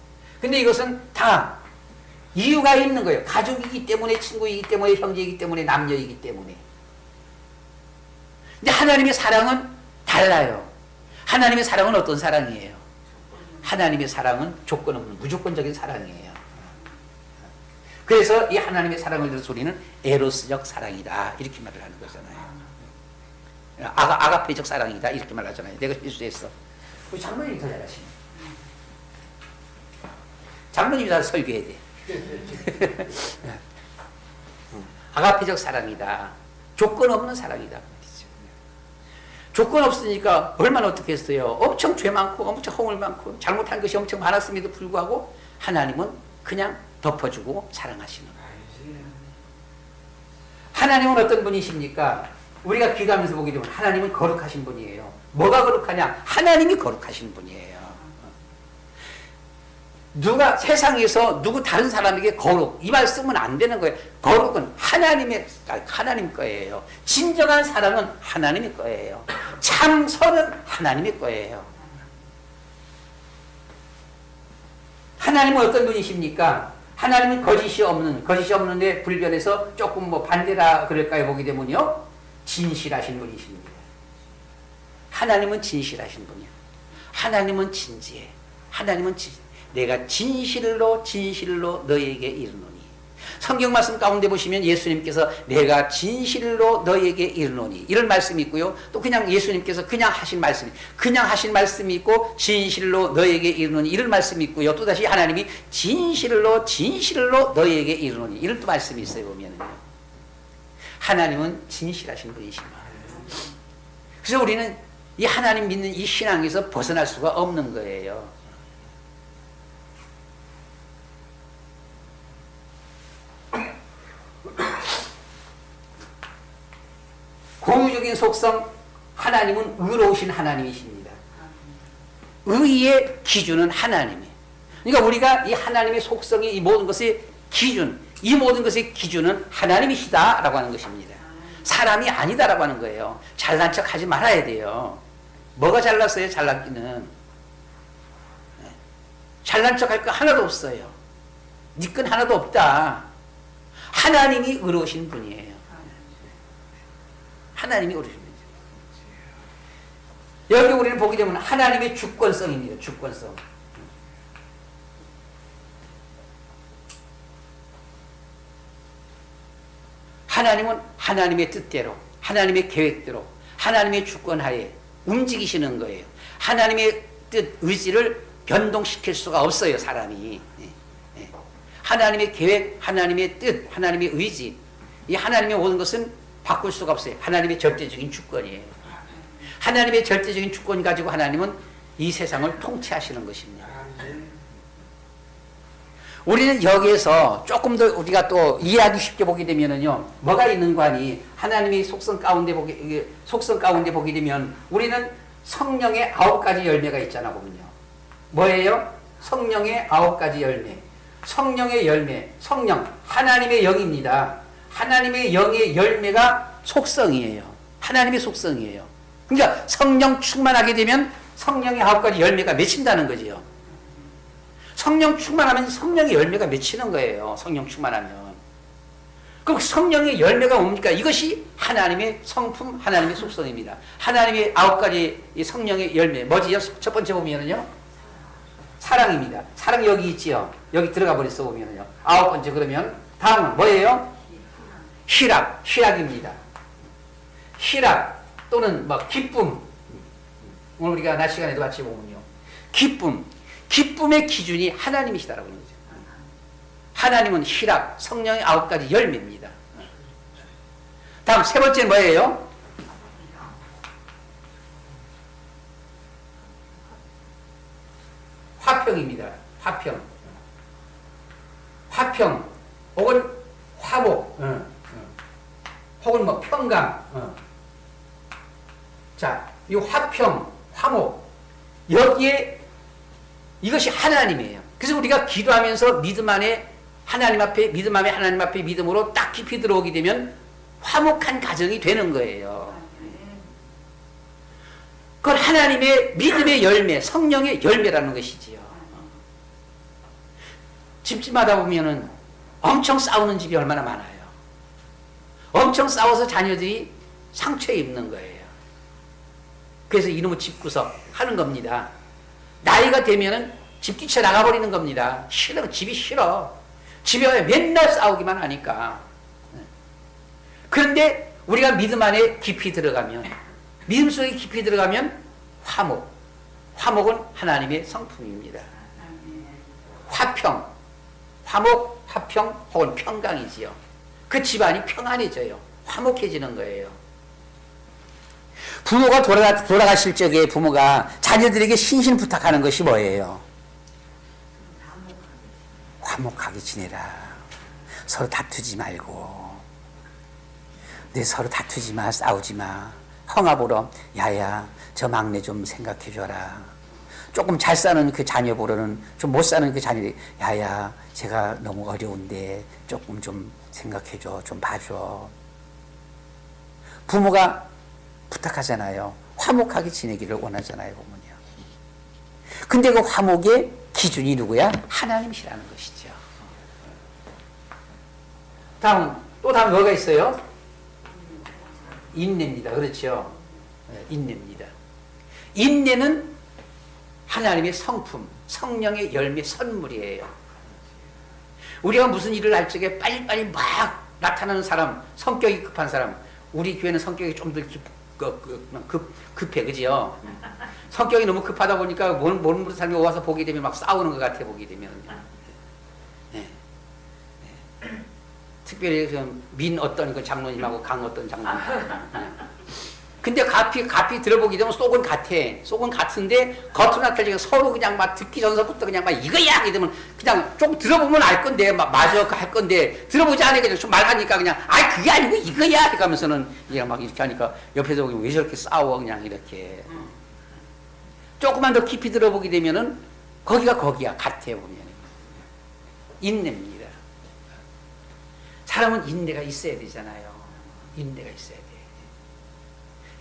근데 이것은 다 이유가 있는 거예요. 가족이기 때문에, 친구이기 때문에, 형제이기 때문에, 남녀이기 때문에. 근데 하나님의 사랑은 달라요. 하나님의 사랑은 어떤 사랑이에요? 하나님의 사랑은 조건 없는 무조건적인 사랑이에요. 그래서 이 하나님의 사랑을 들은 소리는 에로스적 사랑이다 이렇게 말을 하는 거잖아요. 아가페적 사랑이다 이렇게 말하잖아요. 내가 실수했어. 우리 장로님이 더 잘하시네. 장로님이 다 설교해야 돼. 아가페적 사랑이다. 조건 없는 사랑이다. 조건 없으니까 얼마나 어떻게 했어요? 엄청 죄 많고 엄청 허물 많고 잘못한 것이 엄청 많았음에도 불구하고 하나님은 그냥 덮어주고 사랑하시는 거예요. 하나님은 어떤 분이십니까? 우리가 기도하면서 보게 되면 하나님은 거룩하신 분이에요. 뭐가 거룩하냐? 하나님이 거룩하신 분이에요. 누가 세상에서 누구 다른 사람에게 거룩 이 말 쓰면 안 되는 거예요. 거룩은 하나님 거예요. 진정한 사랑은 하나님의 거예요. 참 선은 하나님의 거예요. 하나님은 어떤 분이십니까? 하나님은 거짓이 없는데 불변해서 조금 뭐 반대라 그럴까요? 보게 되면요, 진실하신 분이십니다. 하나님은 진실하신 분이야. 하나님은 진지해. 하나님은 내가 진실로 너에게 이르노니. 성경 말씀 가운데 보시면 예수님께서 내가 진실로 너에게 이르노니 이런 말씀이 있고요. 또 그냥 예수님께서 그냥 하신 말씀이 있고 진실로 너에게 이르노니 이런 말씀이 있고요. 또다시 하나님이 진실로 너에게 이르노니 이런 또 말씀이 있어요. 보면은요, 하나님은 진실하신 분이십니다. 그래서 우리는 이 하나님 믿는 이 신앙에서 벗어날 수가 없는 거예요. 공유적인 속성, 하나님은 의로우신 하나님이십니다. 의의 기준은 하나님이에요. 그러니까 우리가 이 하나님의 속성이 이 모든 것의 기준, 이 모든 것의 기준은 하나님이시다라고 하는 것입니다. 사람이 아니다라고 하는 거예요. 잘난 척 하지 말아야 돼요. 뭐가 잘났어요? 잘났기는. 잘난 척 할 거 하나도 없어요. 네 건 하나도 없다. 하나님이 의로우신 분이에요. 하나님이 의로우신 분이에요. 여기 우리는 보게 되면 하나님의 주권성입니다. 주권성. 하나님은 하나님의 뜻대로, 하나님의 계획대로, 하나님의 주권하에 움직이시는 거예요. 하나님의 뜻, 의지를 변동시킬 수가 없어요, 사람이. 하나님의 계획, 하나님의 뜻, 하나님의 의지, 이 하나님의 모든 것은 바꿀 수가 없어요. 하나님의 절대적인 주권이에요. 하나님의 절대적인 주권 가지고 하나님은 이 세상을 통치하시는 것입니다. 우리는 여기에서 조금 더 우리가 또 이해하기 쉽게 보게 되면은요, 뭐가 있는 거 아니? 하나님의 속성 가운데 보게 되면 우리는 성령의 9가지 열매가 있잖아 보면요. 뭐예요? 성령의 9가지 열매. 성령의 열매, 성령, 하나님의 영입니다. 하나님의 영의 열매가 속성이에요. 하나님의 속성이에요. 그러니까 성령 충만하게 되면 성령의 9가지 열매가 맺힌다는 거지요. 성령 충만하면 성령의 열매가 맺히는 거예요. 성령 충만하면. 그럼 성령의 열매가 뭡니까? 이것이 하나님의 성품, 하나님의 속성입니다. 하나님의 9가지 성령의 열매. 뭐지요? 첫 번째 보면은요. 사랑입니다. 사랑 여기 있지요. 여기 들어가 버렸어 보면은요. 9번째 그러면 다음은 뭐예요? 희락입니다. 희락 또는 뭐 기쁨. 오늘 우리가 낮 시간에도 같이 보면요. 기쁨의 기준이 하나님이시다라고 하는 거죠. 하나님은 희락, 성령의 9가지 열매입니다. 다음 세 번째는 뭐예요? 화평입니다. 화평 혹은 화목, 혹은 뭐 평강. 자, 이 화평, 화목 여기에 이것이 하나님이에요. 그래서 우리가 기도하면서 믿음 안에 하나님 앞에 믿음으로 딱 깊이 들어오게 되면 화목한 가정이 되는 거예요. 그건 하나님의 믿음의 열매, 성령의 열매라는 것이지요. 집집마다 보면은 엄청 싸우는 집이 얼마나 많아요. 엄청 싸워서 자녀들이 상처에 입는 거예요. 그래서 이놈의 집구석 하는 겁니다. 나이가 되면은 집 뛰쳐 나가버리는 겁니다. 싫어, 집이 싫어. 집에 맨날 싸우기만 하니까. 그런데 우리가 믿음 안에 깊이 들어가면, 믿음 속에 깊이 들어가면 화목은 하나님의 성품입니다. 화평 혹은 평강이지요. 그 집안이 평안해져요. 화목해지는 거예요. 부모가 돌아가실 적에 부모가 자녀들에게 신신 부탁하는 것이 뭐예요? 화목하게 지내라. 서로 다투지 말고. 서로 다투지 마, 싸우지 마. 형아보러 야야 저 막내 좀 생각해줘라. 조금 잘 사는 그 자녀 보러는 좀 못 사는 그 자녀들이 야야 제가 너무 어려운데 조금 좀 생각해줘. 좀 봐줘. 부모가 부탁하잖아요. 화목하게 지내기를 원하잖아요. 보면요. 근데 그 화목의 기준이 누구야? 하나님이시라는 것이죠. 다음 뭐가 있어요? 인내입니다. 그렇죠? 인내입니다. 인내는 하나님의 성품, 성령의 열매 선물이에요. 우리가 무슨 일을 할 적에 빨리빨리 막 나타나는 사람, 성격이 급한 사람, 우리 교회는 성격이 좀 더 급해, 그죠? 성격이 너무 급하다 보니까 모르는 사람이 와서 보게 되면 막 싸우는 것 같아, 보게 되면. 특별히 민 어떤 그 장로님하고 강 어떤 장로님하고. 근데 가피 들어보게 되면 속은 같은데 겉으로 나타나니까 서로 그냥 막 듣기 전서부터 그냥 막 이거야! 이러면 그냥 좀 들어보면 알 건데, 막 맞아, 할 건데, 들어보지 않으니까 좀 말하니까 그냥, 그게 아니고 이거야! 이렇게 하면서는 얘가 막 이렇게 하니까 옆에서 보면 왜 저렇게 싸워, 그냥 이렇게. 조금만 더 깊이 들어보게 되면은 거기야, 같아, 보면. 인내입니다. 사람은 인내가 있어야 되잖아요. 인내가 있어야 돼.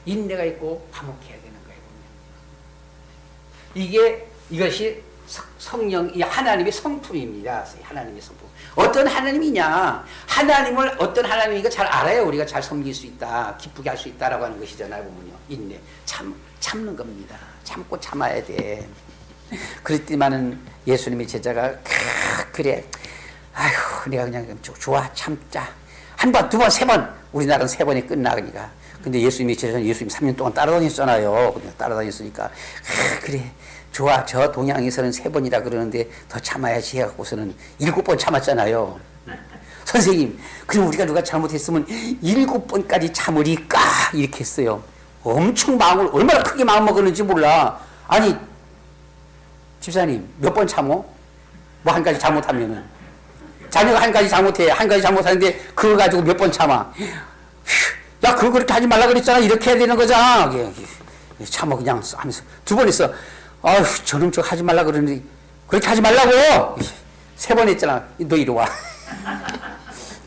인내가 있고 화목해야 되는 거예요. 이것이 성령, 하나님의 성품입니다. 하나님의 성품. 어떤 하나님이냐? 어떤 하나님인가 잘 알아야 우리가 잘 섬길 수 있다, 기쁘게 할 수 있다라고 하는 것이잖아요. 보면요. 인내. 참는 겁니다. 참고 참아야 돼. 그랬더니만은 예수님의 제자가, 그래. 아휴, 내가 그냥 좋아, 참자. 한 번, 두 번, 세 번. 우리나라는 세 번이 끝나니까. 근데 예수님이 3년 동안 따라다녔잖아요. 그냥 따라다녔으니까. 그래, 좋아. 저 동양에서는 3번이라 그러는데 더 참아야지 해갖고서는 7번 참았잖아요. 선생님, 그럼 우리가 누가 잘못했으면 7번까지 참으리까? 이렇게 했어요. 엄청 얼마나 크게 마음 먹었는지 몰라. 아니, 집사님, 몇 번 참어? 뭐 한 가지 잘못하면은. 자녀가 한 가지 잘못해. 한 가지 잘못하는데 그거 가지고 몇 번 참아. 야, 그거 그렇게 하지 말라 그랬잖아. 이렇게 해야 되는 거잖아. 참아 그냥 하면서 두 번 했어. 아휴, 저놈 저 하지 말라 그러는데 그렇게 하지 말라고. 세 번 했잖아. 너 이리 와.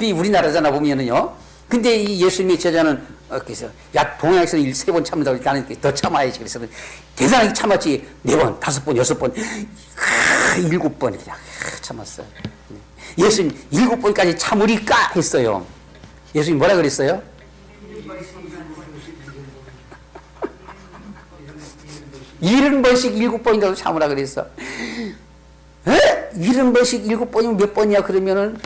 이 우리나라잖아 보면은요. 근데 이 예수님의 제자는 그래서 야, 동양에서는 세 번 참는다고 나는 더 참아야지. 그래서 대단하게 참았지. 4번, 5번, 6번, 7번 그냥 참았어. 예수님 7번까지 참으리까 했어요. 예수님 뭐라 그랬어요? 70번씩 7번이라도 참으라 그랬어. 70번씩 7번이면 몇 번이야? 그러면은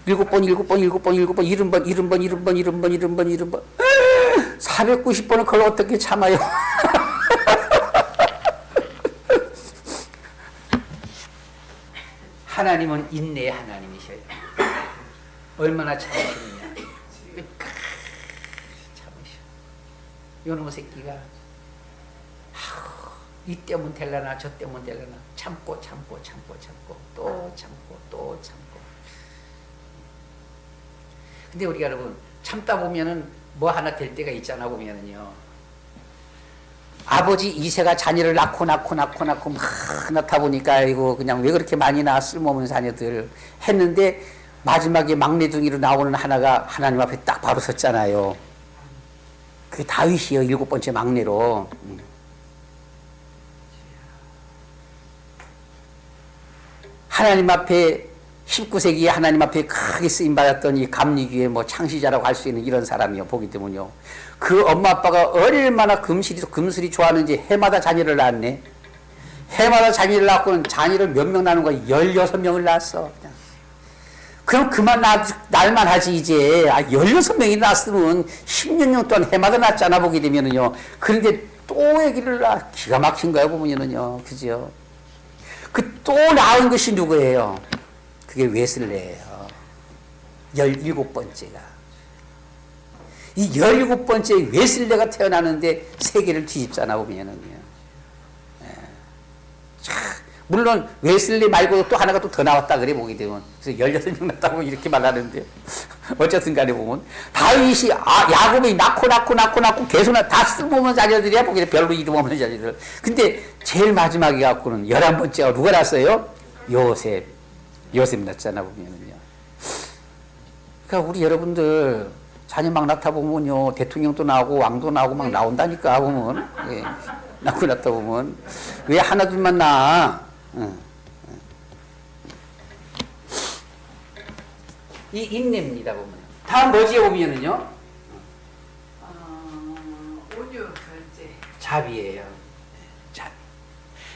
7번, 7번, 7번, 7번, 70번, 70번, 70번, 70번, 70번. 490번은 그걸 어떻게 참아요? 하나님은 인내의 하나님이셔요. 얼마나 참으시느냐. 참으셔. 요놈의 새끼가 이 때문 될라나 저 때문 될라나 참고 또 참고. 근데 우리가 여러분 참다 보면은 뭐 하나 될 때가 있잖아 보면은요. 아버지 이세가 자녀를 낳고 막 낳다 보니까 이거 그냥 왜 그렇게 많이 낳아 쓸모없는 자녀들 했는데 마지막에 막내둥이로 나오는 하나가 하나님 앞에 딱 바로 섰잖아요. 그게 다윗이에요. 7번째 막내로. 하나님 앞에 19세기에 하나님 앞에 크게 쓰임받았던 이 감리교의 뭐 창시자라고 할 수 있는 이런 사람이요. 보기 때문에요. 그 엄마 아빠가 얼마나 금술이 좋아하는지 해마다 자녀를 낳았네. 해마다 자녀를 낳고는 자녀를 몇 명 낳는 거야? 16명을 낳았어. 그럼 그만 날만 하지 이제. 16명이 낳았으면 10몇 년 동안 해마다 낳았잖아 보게 되면은요. 그런데 또 애기를 낳아. 기가 막힌 거야 보면은요. 그죠? 그 또 낳은 것이 누구예요? 그게 웨슬레예요. 17번째가. 이 17번째 웨슬레가 태어나는데 세계를 뒤집잖아 보면은요. 물론 웨슬레 말고도 또 하나가 또 더 나왔다 그래 보게 되면. 그래서 16명 낳았다고 이렇게 말하는데 어쨌든 간에 보면 다윗이 야곱이 낳고 계속 다 쓸모없는 자녀들이야 보게 돼. 별로 이름 없는 자녀들. 근데 제일 마지막에 갖고는 11번째가 누가 낳았어요? 요셉 낳잖아 보면은요. 그러니까 우리 여러분들 자녀 막 낳다 보면요. 대통령도 나오고 왕도 나오고 막 나온다니까 보면. 예. 낳고 낳다 보면 왜 하나 둘만 낳아? 이 인내입니다 보면. 다음 뭐지에 보면은요? 온유 절제. 자비예요.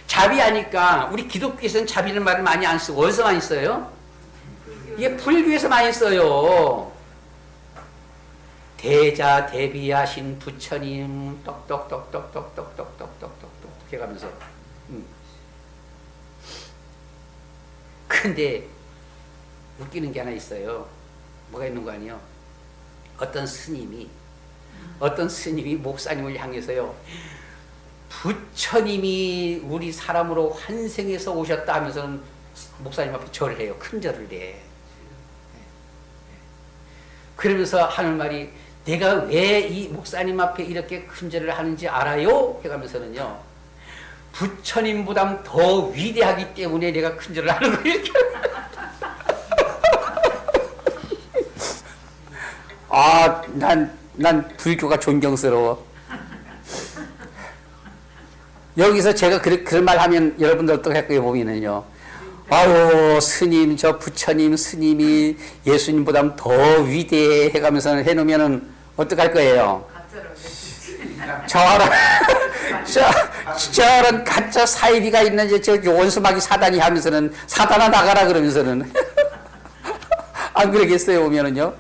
자비하니까 우리 기독교에서는 자비는 말을 많이 안 쓰고 어디서 많이 써요? 이게 불교에서 많이 써요. 대자 대비하신 부처님 똑똑똑똑똑똑똑똑똑똑똑 해가면서. 근데 웃기는 게 하나 있어요. 뭐가 있는 거 아니에요? 어떤 스님이 목사님을 향해서요. 부처님이 우리 사람으로 환생해서 오셨다 하면서는 목사님 앞에 절을 해요. 큰 절을 해. 그러면서 하는 말이 내가 왜 이 목사님 앞에 이렇게 큰 절을 하는지 알아요? 해가면서는요. 부처님보다 더 위대하기 때문에 내가 큰 절을 하는 거예요. 이렇게. 난 불교가 존경스러워. 여기서 제가 그런 말 하면 여러분들 어떻게 할 거예요, 보면은요. 아유, 스님, 저 부처님, 스님이 예수님보다 더 위대해 해가면서 해놓으면은 어떡할 거예요? 저런 가짜 사이비가 있는 저 원수마귀 사단이 하면서는 사단아 나가라 그러면서는 안 그러겠어요, 보면은요.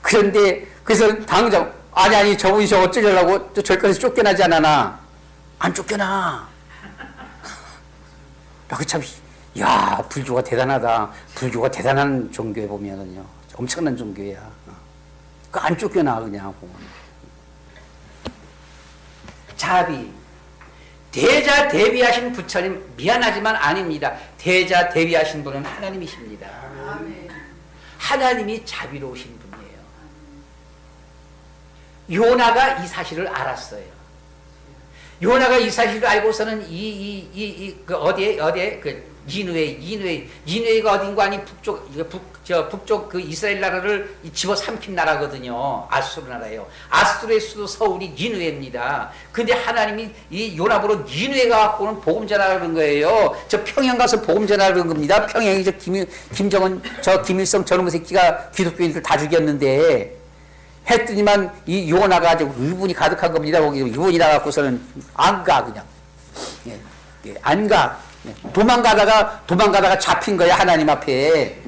그런데 그래서 당장 아니 저분이 저 어쩌려고 저기까지 쫓겨나지 않아나? 안 쫓겨나. 참, 야, 불교가 대단하다. 불교가 대단한 종교에 보면은요. 엄청난 종교야. 그 안 쫓겨나, 그냥 보면. 자비. 대자 대비하신 부처님, 미안하지만 아닙니다. 대자 대비하신 분은 하나님이십니다. 아멘. 하나님이 자비로우신 분이에요. 요나가 이 사실을 알았어요. 요나가 이 사실을 알고서는 그 어디에 그 니느웨가 어딘가 아니 북쪽 그 이스라엘 나라를 집어삼킨 나라거든요. 아수르 나라예요. 아수르의 수도 서울이 니느웨입니다. 근데 하나님이 이 요나보로 니느웨가 갖고는 복음 전하라는 거예요. 저 평양 가서 복음 전하라는 겁니다. 평양에 김정은 김일성 저놈의 새끼가 기독교인들 다 죽였는데 했더니만 이 요나가 아주 의분이 가득한 겁니다. 거기 의분이 나갖고서는 안 가 그냥 안 가. 도망가다가 잡힌 거야 하나님 앞에.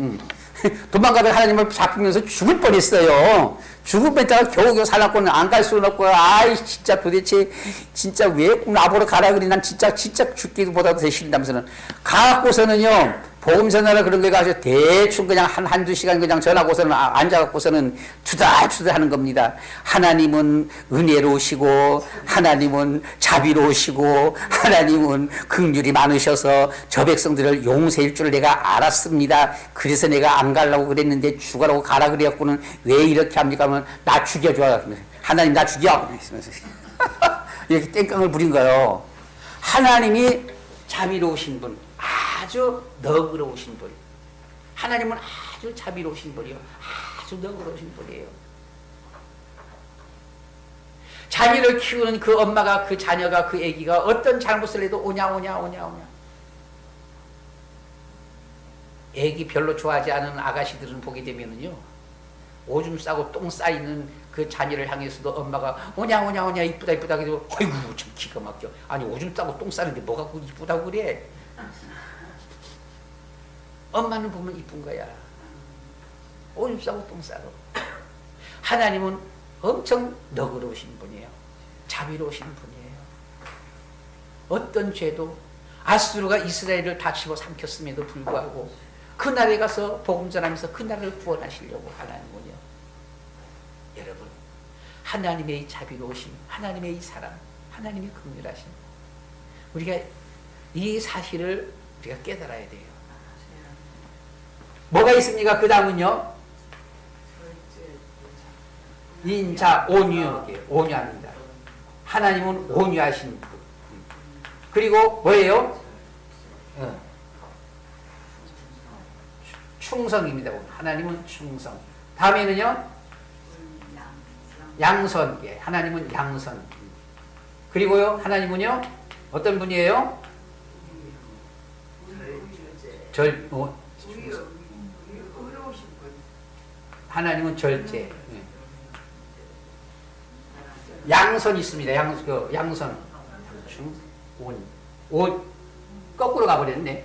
도망가다가 하나님 앞에 잡히면서 죽을 뻔했어요. 죽을 뻔했다가 겨우 살았고는 안 갈 수는 없고 아이 진짜 도대체 진짜 왜 나보러 가라 그래 난 진짜 죽기도 보다도 더 싫다면서는 가갖고서는요 복음 전하라 그런 거 가서 대충 그냥 한두 시간 그냥 전하고서는 앉아갖고서는 투덜투덜 하는 겁니다. 하나님은 은혜로우시고 하나님은 자비로우시고 하나님은 긍휼이 많으셔서 저 백성들을 용서할 줄 내가 알았습니다. 그래서 내가 안 가려고 그랬는데 죽으라고 가라 그래갖고는 왜 이렇게 합니까 하면 나 죽여줘. 하나님 나 죽여. 이렇게 땡깡을 부린 거예요. 하나님이 자비로우신 분, 아주 너그러우신 분. 하나님은 아주 자비로우신 분이요. 아주 너그러우신 분이에요. 자녀를 키우는 그 엄마가 그 자녀가 그 아기가 어떤 잘못을 해도 오냐. 아기 별로 좋아하지 않은 아가씨들은 보게 되면은요. 오줌 싸고 똥 싸있는 그 자녀를 향해서도 엄마가 오냐 이쁘다 그래도 아이고 참 기가 막혀. 아니 오줌 싸고 똥 싸는데 뭐가 이쁘다고 그래. 엄마는 보면 이쁜 거야. 오줌 싸고 똥 싸고. 하나님은 엄청 너그러우신 분이에요. 자비로우신 분이에요. 어떤 죄도 아수르가 이스라엘을 다 집어삼켰음에도 불구하고 그 나라에 가서 복음 전하면서 그 나라를 구원하시려고 하나님은요. 여러분 하나님의 이 자비로우심, 하나님의 이 사랑, 하나님의 긍휼하심, 우리가 이 사실을 우리가 깨달아야 돼요. 뭐가 있습니까? 그 다음은요. 인자 온유합니다. 하나님은 온유하신 분. 그리고 뭐예요? 충성입니다. 하나님은 충성. 다음에는요. 양선. 하나님은 양선. 그리고요. 하나님은요. 어떤 분이에요? 하나님은 절제. 양선 있습니다. 양선. 온. 거꾸로 가버렸네.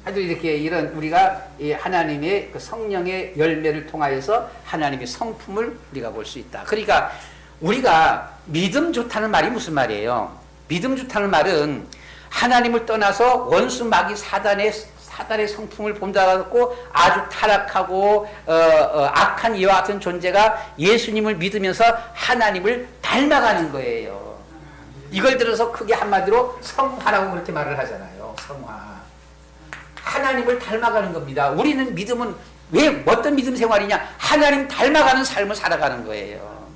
하여튼 이렇게 이런 우리가 이 하나님의 그 성령의 열매를 통하여서 하나님의 성품을 우리가 볼 수 있다. 그러니까 우리가 믿음 좋다는 말이 무슨 말이에요? 믿음 좋다는 말은 하나님을 떠나서 원수 마귀 사단의 성품을 본다고 아주 타락하고 악한 이와 같은 존재가 예수님을 믿으면서 하나님을 닮아가는 거예요. 이걸 들어서 크게 한마디로 성화라고 그렇게 말을 하잖아요. 성화. 하나님을 닮아가는 겁니다. 우리는 믿음은 왜 어떤 믿음 생활이냐? 하나님 닮아가는 삶을 살아가는 거예요.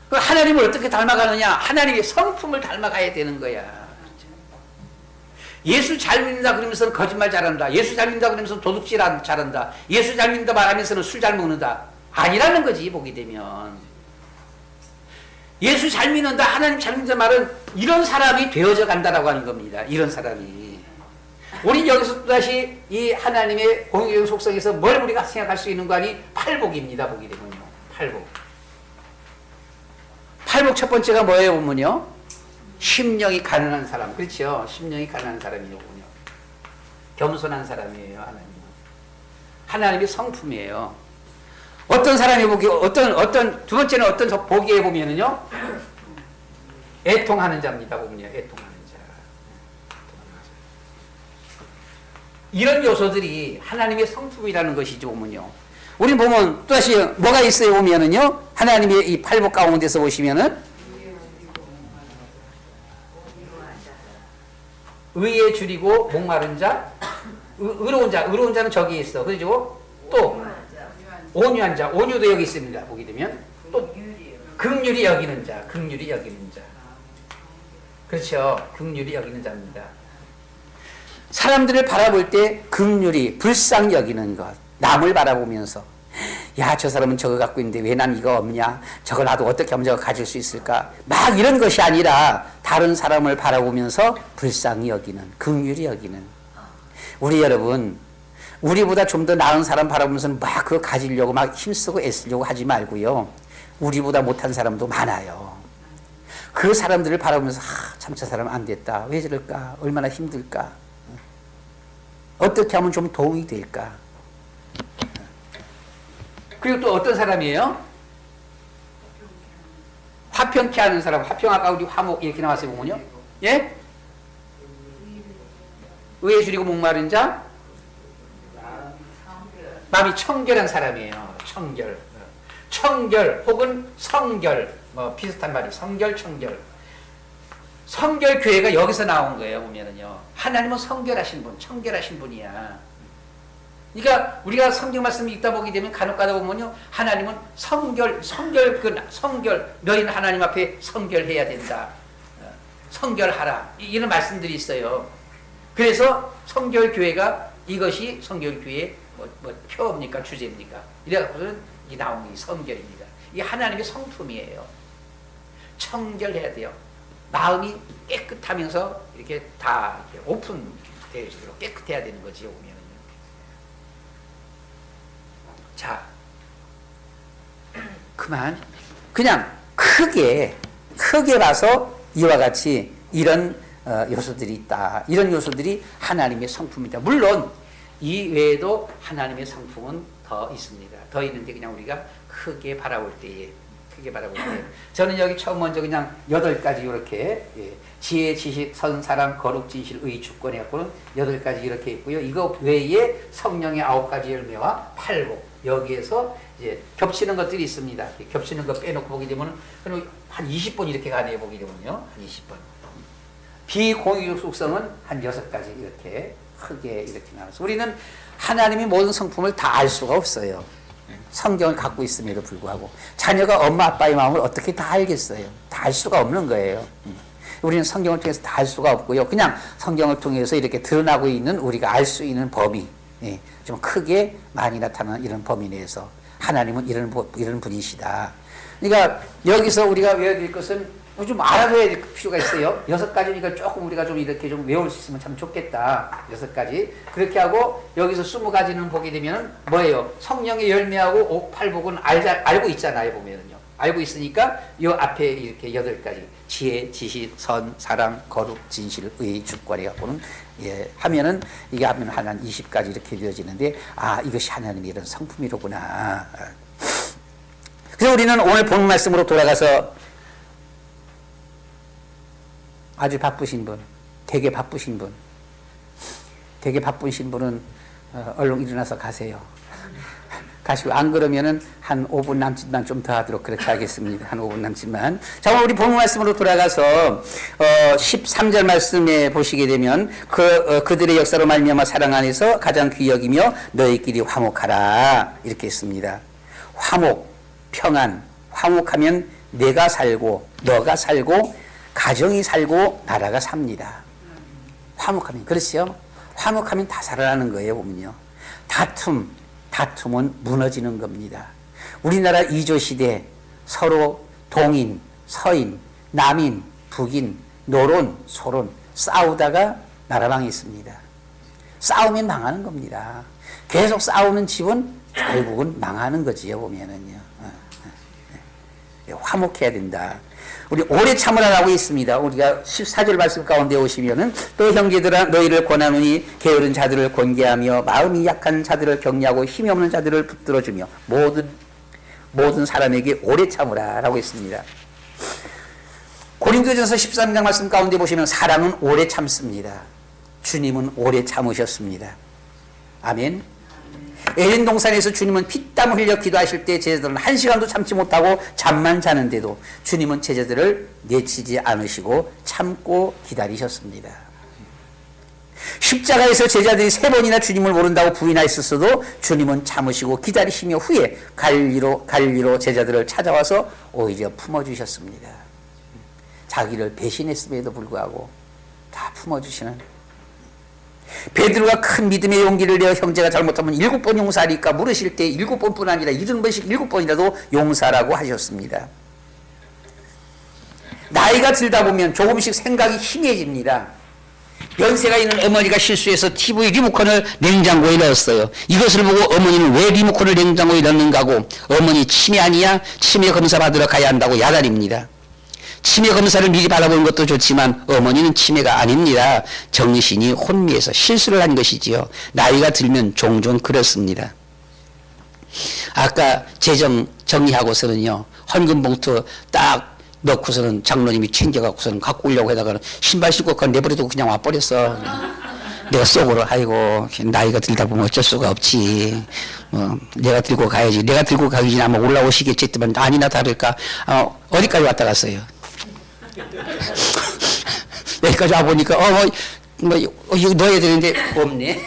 하나님을 어떻게 닮아가느냐? 하나님의 성품을 닮아가야 되는 거야. 예수 잘 믿는다 그러면서는 거짓말 잘한다. 예수 잘 믿는다 그러면서 도둑질 잘한다. 예수 잘 믿는다 말하면서는 술 잘 먹는다. 아니라는 거지 보게 되면. 예수 잘 믿는다, 하나님 잘 믿는다 말은 이런 사람이 되어져 간다라고 하는 겁니다. 이런 사람이. 우린 여기서 또다시 이 하나님의 공의적 속성에서 뭘 우리가 생각할 수 있는 거 아니? 팔복입니다. 보게 되면요. 팔복. 팔복 첫 번째가 뭐예요? 보면요. 심령이 가난한 사람. 그렇죠? 심령이 가난한 사람이군요. 겸손한 사람이에요. 하나님은. 하나님의 성품이에요. 어떤 사람이 보기 두 번째는 어떤 보기에 보면은요. 애통하는 자입니다. 보면요. 애통하는 자. 이런 요소들이 하나님의 성품이라는 것이죠. 보면요. 우리 보면 또다시 뭐가 있어요? 보면은요. 하나님의 이 팔복 가운데서 보시면은 의에 줄이고 목마른 자, 의로운 자, 의로운 자는 저기 있어. 그죠? 또 온유한 자, 온유도 여기 있습니다. 보게 되면 또 긍휼히 여기는 자, 긍휼히 여기는 자. 그렇죠. 긍휼히 여기는 자입니다. 사람들을 바라볼 때 긍휼히 불쌍히 여기는 것. 남을 바라보면서 야, 저 사람은 저거 갖고 있는데 왜 난 이거 없냐? 저거 나도 어떻게 하면 저거 가질 수 있을까? 막 이런 것이 아니라 다른 사람을 바라보면서 불쌍히 여기는, 긍휼히 여기는. 우리 여러분, 우리보다 좀 더 나은 사람 바라보면서 막 그거 가지려고 막 힘쓰고 애쓰려고 하지 말고요. 우리보다 못한 사람도 많아요. 그 사람들을 바라보면서 참 저 사람 안 됐다. 왜 저럴까? 얼마나 힘들까? 어떻게 하면 좀 도움이 될까? 그리고 또 어떤 사람이에요? 화평케 하는 사람. 화평 아까 우리 화목 이렇게 나왔어요 보면요. 예? 의에 줄이고 목마른 자, 마음이 청결한 사람이에요. 청결. 청결 혹은 성결, 뭐 비슷한 말이 성결, 청결. 성결 교회가 여기서 나온 거예요. 보면은요. 하나님은 성결하신 분, 청결하신 분이야. 그러니까 우리가 성경 말씀 읽다 보게 되면 간혹 가다 보면요. 하나님은 성결, 너희는 하나님 앞에 성결해야 된다. 성결하라. 이런 말씀들이 있어요. 그래서 성결 교회가 이것이 성결 교회의 표입니까? 주제입니까? 이래갖고는 이 나온 게 성결입니다. 이게 하나님의 성품이에요. 청결해야 돼요. 마음이 깨끗하면서 이렇게 다 이렇게 오픈되어지도록 깨끗해야 되는 거지요. 보면은요. 자, 그냥 크게 봐서 이와 같이 이런 요소들이 있다. 이런 요소들이 하나님의 성품이다. 물론 이 외에도 하나님의 성품은 더 있습니다. 더 있는데 그냥 우리가 크게 바라볼 때에 저는 여기 처음 먼저 그냥 8가지 이렇게 지혜, 지식, 선, 사랑, 거룩, 진실, 의, 주권 해갖고는 8가지 이렇게 있고요. 이거 외에 성령의 9가지 열매와 팔복 여기에서 이제 겹치는 것들이 있습니다. 겹치는 거 빼놓고 보게 되면 한 20번 이렇게 가네요. 보게 되면요. 한 20번. 비공유적 속성은 한 6가지 이렇게 크게 이렇게 나와서 우리는 하나님의 모든 성품을 다 알 수가 없어요. 성경을 갖고 있음에도 불구하고 자녀가 엄마 아빠의 마음을 어떻게 다 알겠어요? 다 알 수가 없는 거예요. 우리는 성경을 통해서 다 알 수가 없고요. 그냥 성경을 통해서 이렇게 드러나고 있는 우리가 알 수 있는 범위, 좀 크게 많이 나타나는 이런 범위 내에서 하나님은 이런 분이시다. 그러니까 여기서 우리가 외워야 될 것은 좀 알아둬야 될 필요가 있어요. 6가지니까 조금 우리가 좀 이렇게 좀 외울 수 있으면 참 좋겠다. 6가지. 그렇게 하고 여기서 20가지는 보게 되면 뭐예요? 성령의 열매하고 옥팔복은 알고 있잖아요. 보면은요. 알고 있으니까 이 앞에 이렇게 8가지. 지혜, 지식, 선, 사랑, 거룩, 진실, 의, 주권에 갖고는 하면은 이게 하면 한 20가지 이렇게 되어지는데 이것이 하나님의 이런 성품이로구나. 그래서 우리는 오늘 본 말씀으로 돌아가서 아주 바쁘신 분, 되게 바쁘신 분은 얼른 일어나서 가세요. 가시고 안 그러면은 한 5분 남짓만 좀 더 하도록 그렇게 하겠습니다. 한 5분 남짓만. 자, 우리 본문 말씀으로 돌아가서 13절 말씀에 보시게 되면 그들의 역사로 말미암아 사랑 안에서 가장 귀히 여기며 너희끼리 화목하라 이렇게 했습니다. 화목, 평안, 화목하면 내가 살고 너가 살고 가정이 살고 나라가 삽니다. 화목하면 그렇죠? 화목하면 다 살아나는 거예요. 보면요. 다툼은 무너지는 겁니다. 우리나라 이조시대 서로 동인, 서인, 남인, 북인, 노론, 소론 싸우다가 나라 망했습니다. 싸우면 망하는 겁니다. 계속 싸우는 집은 결국은 망하는 거지요. 보면은요. 화목해야 된다. 우리 오래 참으라라고 있습니다. 우리가 14절 말씀 가운데 오시면은 또 형제들아 너희를 권하노니 게으른 자들을 권계하며 마음이 약한 자들을 격려하고 힘이 없는 자들을 붙들어주며 모든 사람에게 오래 참으라라고 했습니다. 고린도전서 13장 말씀 가운데 보시면 사랑은 오래 참습니다. 주님은 오래 참으셨습니다. 아멘. 에덴 동산에서 주님은 피땀 흘려 기도하실 때 제자들은 1시간도 참지 못하고 잠만 자는데도 주님은 제자들을 내치지 않으시고 참고 기다리셨습니다. 십자가에서 제자들이 3번이나 주님을 모른다고 부인하였었어도 주님은 참으시고 기다리시며 후에 갈리로 제자들을 찾아와서 오히려 품어주셨습니다. 자기를 배신했음에도 불구하고 다 품어주시는. 베드로가 큰 믿음의 용기를 내어 형제가 잘못하면 7번 용서하리까 물으실 때 7번뿐 아니라 70번씩 7번이라도 용서라고 하셨습니다. 나이가 들다 보면 조금씩 생각이 희미해집니다. 연세가 있는 어머니가 실수해서 TV 리모컨을 냉장고에 넣었어요. 이것을 보고 어머니는 왜 리모컨을 냉장고에 넣는가 하고 어머니 치매 아니야? 치매 검사 받으러 가야 한다고 야단입니다. 치매 검사를 미리 받아보는 것도 좋지만 어머니는 치매가 아닙니다. 정신이 혼미해서 실수를 한 것이지요. 나이가 들면 종종 그렇습니다. 아까 재정 정리하고서는요, 헌금 봉투 딱 넣고서는 장로님이 챙겨갖고서는 갖고 오려고 하다가 신발 신고 그냥 내버려두고 그냥 와버렸어. 내가 속으로 아이고 나이가 들다 보면 어쩔 수가 없지. 내가 들고 가야지. 내가 들고 가기 전에 아마 올라오시겠지 했더니 아니나 다를까 어디까지 왔다 갔어요. 여기까지 와보니까 이거 넣어야 되는데 없네.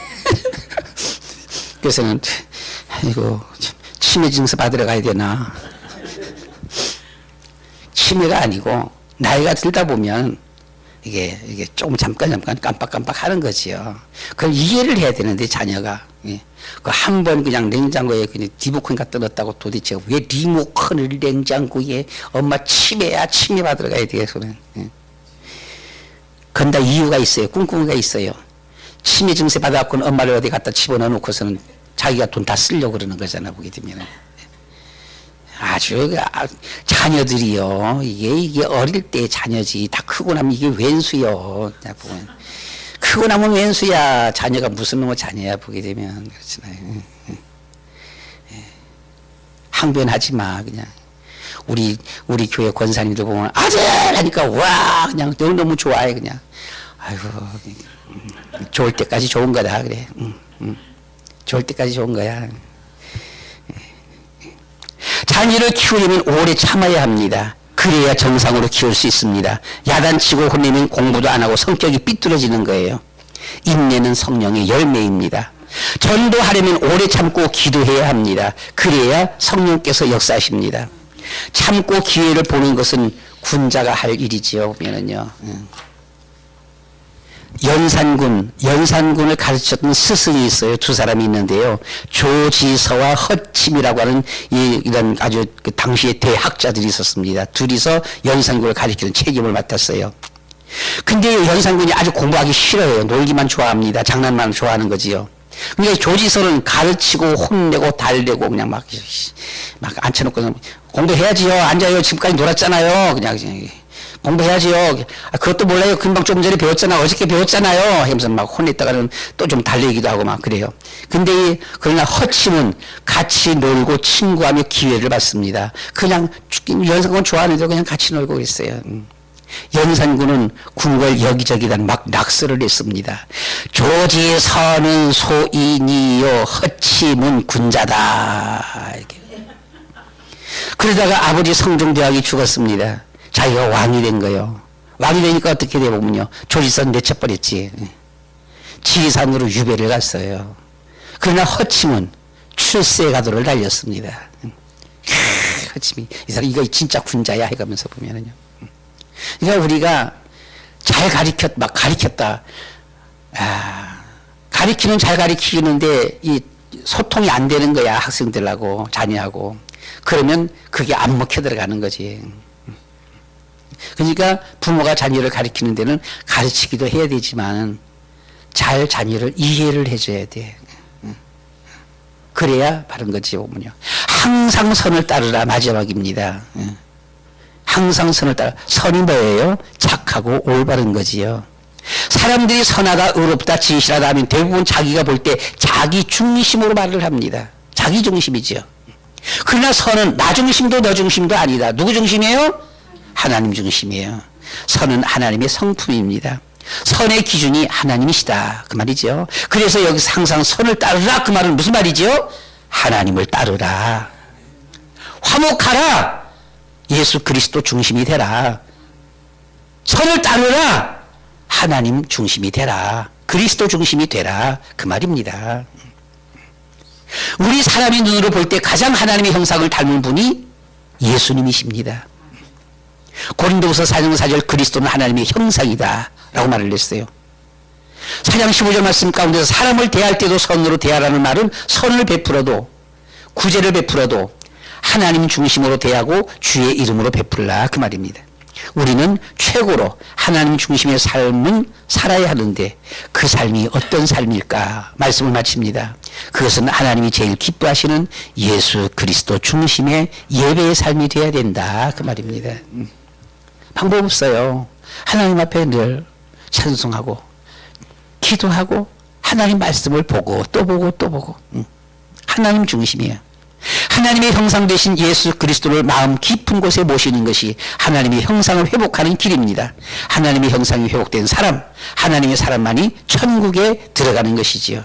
그래서는 아이고 치매 증서 받으러 가야 되나. 치매가 아니고 나이가 들다 보면 이게 조금 잠깐 깜빡깜빡 하는 거지요. 그걸 이해를 해야 되는데 자녀가 그 한 번 그냥 냉장고에 그냥 리모컨 갖다 넣었다고 도대체 왜 리모컨을 냉장고에 엄마 치매야 치매 받으러 가야 돼서는 그건 다 이유가 있어요. 꿍꿍이가 있어요. 치매 증세 받아갖고는 엄마를 어디 갖다 집어넣어 놓고서는 자기가 돈 다 쓰려고 그러는 거잖아. 보게 되면 아주 자녀들이요. 이게 어릴 때 자녀지. 다 크고 나면 이게 왼수요. 보면 크고 나면 왼수야. 자녀가 무슨 놈의 자녀야. 보게 되면 그렇잖아요. 항변하지 마. 그냥 우리 교회 권사님들 보면 아들 하니까 와 그냥 너무 좋아해 그냥. 아이고 좋을 때까지 좋은 거다 그래. 좋을 때까지 좋은 거야. 자녀를 키우려면 오래 참아야 합니다. 그래야 정상으로 키울 수 있습니다. 야단치고 혼내면 공부도 안 하고 성격이 삐뚤어지는 거예요. 인내는 성령의 열매입니다. 전도하려면 오래 참고 기도해야 합니다. 그래야 성령께서 역사하십니다. 참고 기회를 보는 것은 군자가 할 일이지요. 보면은요. 연산군을 가르쳤던 스승이 있어요. 2사람이 있는데요. 조지서와 허침이라고 하는 이런 아주 그 당시의 대학자들이 있었습니다. 둘이서 연산군을 가르치는 책임을 맡았어요. 근데 연산군이 아주 공부하기 싫어요. 놀기만 좋아합니다. 장난만 좋아하는 거지요. 그러니까 조지서는 가르치고 혼내고 달래고 그냥 막 앉혀놓고 공부해야지요. 앉아요. 지금까지 놀았잖아요. 그냥 공부해야지요. 그것도 몰라요. 금방 조금 전에 배웠잖아. 어저께 배웠잖아요. 하면서 막 혼냈다가는 또 좀 달래기도 하고 막 그래요. 근데 그러나 허침은 같이 놀고 친구하며 기회를 받습니다. 그냥 연산군 좋아하는데 그냥 같이 놀고 그랬어요. 연산군은 궁궐 여기저기다 막 낙서를 했습니다. 조지서는 소인이요 허침은 군자다. 이렇게. 그러다가 아버지 성종대왕이 죽었습니다. 자기가 왕이 된 거예요. 왕이 되니까 어떻게 돼 보면요. 조지서는 내쳐버렸지. 지리산으로 유배를 갔어요. 그러나 허침은 출세 가도를 달렸습니다. 허침이 이 사람 이거 진짜 군자야 해가면서 보면은요. 그러니까 우리가 잘 가르쳤다. 가르치는 잘 가르치는데 이 소통이 안 되는 거야. 학생들하고 자녀하고. 그러면 그게 안 먹혀 들어가는 거지. 그러니까 부모가 자녀를 가르치는 데는 가르치기도 해야 되지만 잘 자녀를 이해를 해줘야 돼. 그래야 바른 거지 보면요. 항상 선을 따르라 마지막입니다. 항상 선을 따라. 선이 뭐예요? 착하고 올바른 거지요. 사람들이 선하다, 의롭다, 진실하다 하면 대부분 자기가 볼 때 자기 중심으로 말을 합니다. 자기 중심이죠. 그러나 선은 나 중심도 너 중심도 아니다. 누구 중심이에요? 하나님 중심이에요. 선은 하나님의 성품입니다. 선의 기준이 하나님이시다. 그 말이죠. 그래서 여기서 항상 선을 따르라. 그 말은 무슨 말이죠? 하나님을 따르라. 화목하라. 예수 그리스도 중심이 되라. 선을 따르라. 하나님 중심이 되라. 그리스도 중심이 되라 그 말입니다. 우리 사람의 눈으로 볼 때 가장 하나님의 형상을 닮은 분이 예수님이십니다. 고린도후서 4장 4절 그리스도는 하나님의 형상이다 라고 말을 했어요. 4장 15절 말씀 가운데서 사람을 대할 때도 선으로 대하라는 말은 선을 베풀어도 구제를 베풀어도 하나님 중심으로 대하고 주의 이름으로 베풀라 그 말입니다. 우리는 최고로 하나님 중심의 삶은 살아야 하는데 그 삶이 어떤 삶일까 말씀을 마칩니다. 그것은 하나님이 제일 기뻐하시는 예수 그리스도 중심의 예배의 삶이 되어야 된다 그 말입니다. 방법 없어요. 하나님 앞에 늘 찬송하고 기도하고 하나님 말씀을 보고 또 보고 또 보고 하나님 중심이에요. 하나님의 형상 되신 예수 그리스도를 마음 깊은 곳에 모시는 것이 하나님의 형상을 회복하는 길입니다. 하나님의 형상이 회복된 사람, 하나님의 사람만이 천국에 들어가는 것이지요.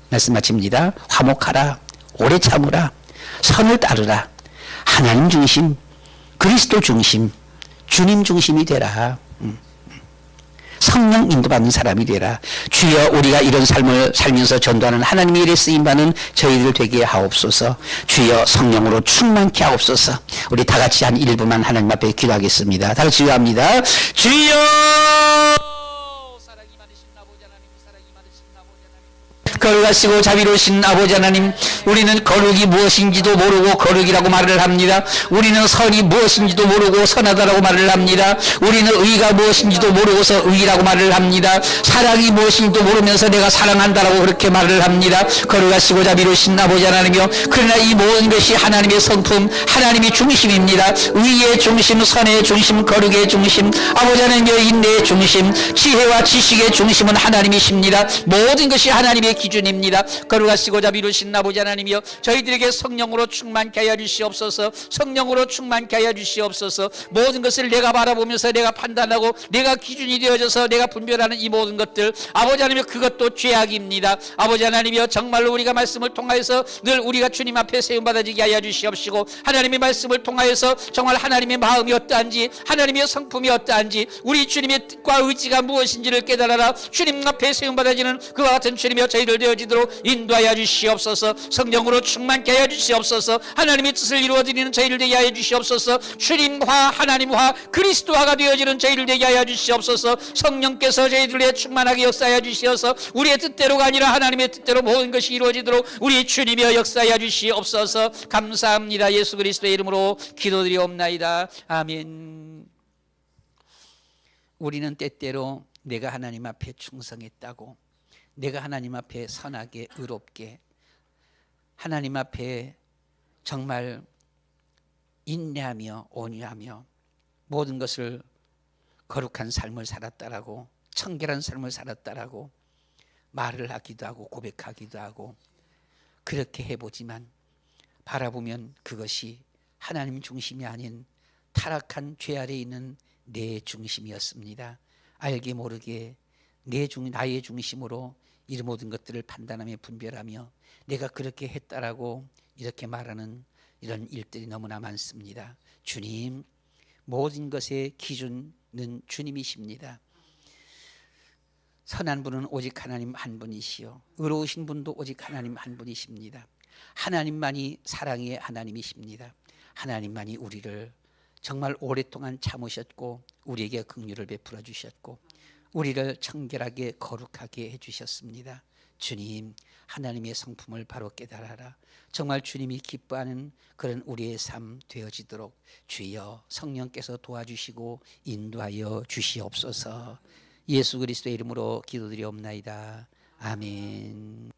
말씀 마칩니다. 화목하라, 오래 참으라, 선을 따르라, 하나님 중심, 그리스도 중심, 주님 중심이 되라. 성령 인도받는 사람이 되라. 주여 우리가 이런 삶을 살면서 전도하는 하나님의 일에 쓰임받는 저희들 되게 하옵소서. 주여 성령으로 충만케 하옵소서. 우리 다 같이 한 1분만 하나님 앞에 기도하겠습니다. 다 같이 기도합니다. 주여 사랑이 많으신 아버지 하나님, 사랑이 많으신 아버지 하나님, 거룩하시고 자비로우신 아버지 하나님, 우리는 거룩이 무엇인지도 모르고 거룩이라고 말을 합니다. 우리는 선이 무엇인지도 모르고 선하다라고 말을 합니다. 우리는 의가 무엇인지도 모르고서 의라고 말을 합니다. 사랑이 무엇인지도 모르면서 내가 사랑한다라고 그렇게 말을 합니다. 거룩하시고 자비로우신 아버지 하나님이요, 그러나 이 모든 것이 하나님의 성품, 하나님의 중심입니다. 의의 중심, 선의 중심, 거룩의 중심, 아버지 하나님의 인내의 중심, 지혜와 지식의 중심은 하나님이십니다. 모든 것이 하나님의 기준입니다. 거룩하시고 자비로우신 아버지 하나님이여, 저희들에게 성령으로 충만케 하여 주시옵소서. 성령으로 충만케 하여 주시옵소서. 모든 것을 내가 바라보면서 내가 판단하고 내가 기준이 되어져서 내가 분별하는 이 모든 것들, 아버지 하나님이여, 그것도 죄악입니다. 아버지 하나님이여, 정말로 우리가 말씀을 통하여서 늘 우리가 주님 앞에 세움받아지게 하여 주시옵시고, 하나님의 말씀을 통하여서 정말 하나님의 마음이 어떠한지, 하나님의 성품이 어떠한지, 우리 주님의 뜻과 의지가 무엇인지를 깨달아라. 주님 앞에 세움받아지는 그와 같은 주님이여, 저희들 되어지도록 인도하여 주시옵소서. 성령으로 충만케 하여 주시옵소서. 하나님의 뜻을 이루어드리는 저희들 되게 하여 주시옵소서. 주님과 하나님과 그리스도화가 되어지는 저희들 되게 하여 주시옵소서. 성령께서 저희들에 충만하게 역사하여 주시어서 우리의 뜻대로가 아니라 하나님의 뜻대로 모든 것이 이루어지도록 우리 주님이여 역사하여 주시옵소서. 감사합니다. 예수 그리스도의 이름으로 기도드리옵나이다. 아멘. 우리는 때때로 내가 하나님 앞에 충성했다고, 내가 하나님 앞에 선하게 의롭게, 하나님 앞에 정말 인내하며 온유하며 모든 것을 거룩한 삶을 살았다라고, 청결한 삶을 살았다라고 말을 하기도 하고 고백하기도 하고 그렇게 해보지만 바라보면 그것이 하나님 중심이 아닌 타락한 죄 아래 있는 내 중심이었습니다. 알게 모르게 나의 중심으로 이 모든 것들을 판단하며 분별하며 내가 그렇게 했다라고 이렇게 말하는 이런 일들이 너무나 많습니다. 주님, 모든 것의 기준은 주님이십니다. 선한 분은 오직 하나님 한 분이시요, 의로우신 분도 오직 하나님 한 분이십니다. 하나님만이 사랑의 하나님이십니다. 하나님만이 우리를 정말 오랫동안 참으셨고 우리에게 긍휼을 베풀어 주셨고 우리를 청결하게 거룩하게 해주셨습니다. 주님, 하나님의 성품을 바로 깨달아라. 정말 주님이 기뻐하는 그런 우리의 삶 되어지도록 주여 성령께서 도와주시고 인도하여 주시옵소서. 예수 그리스도의 이름으로 기도드리옵나이다. 아멘.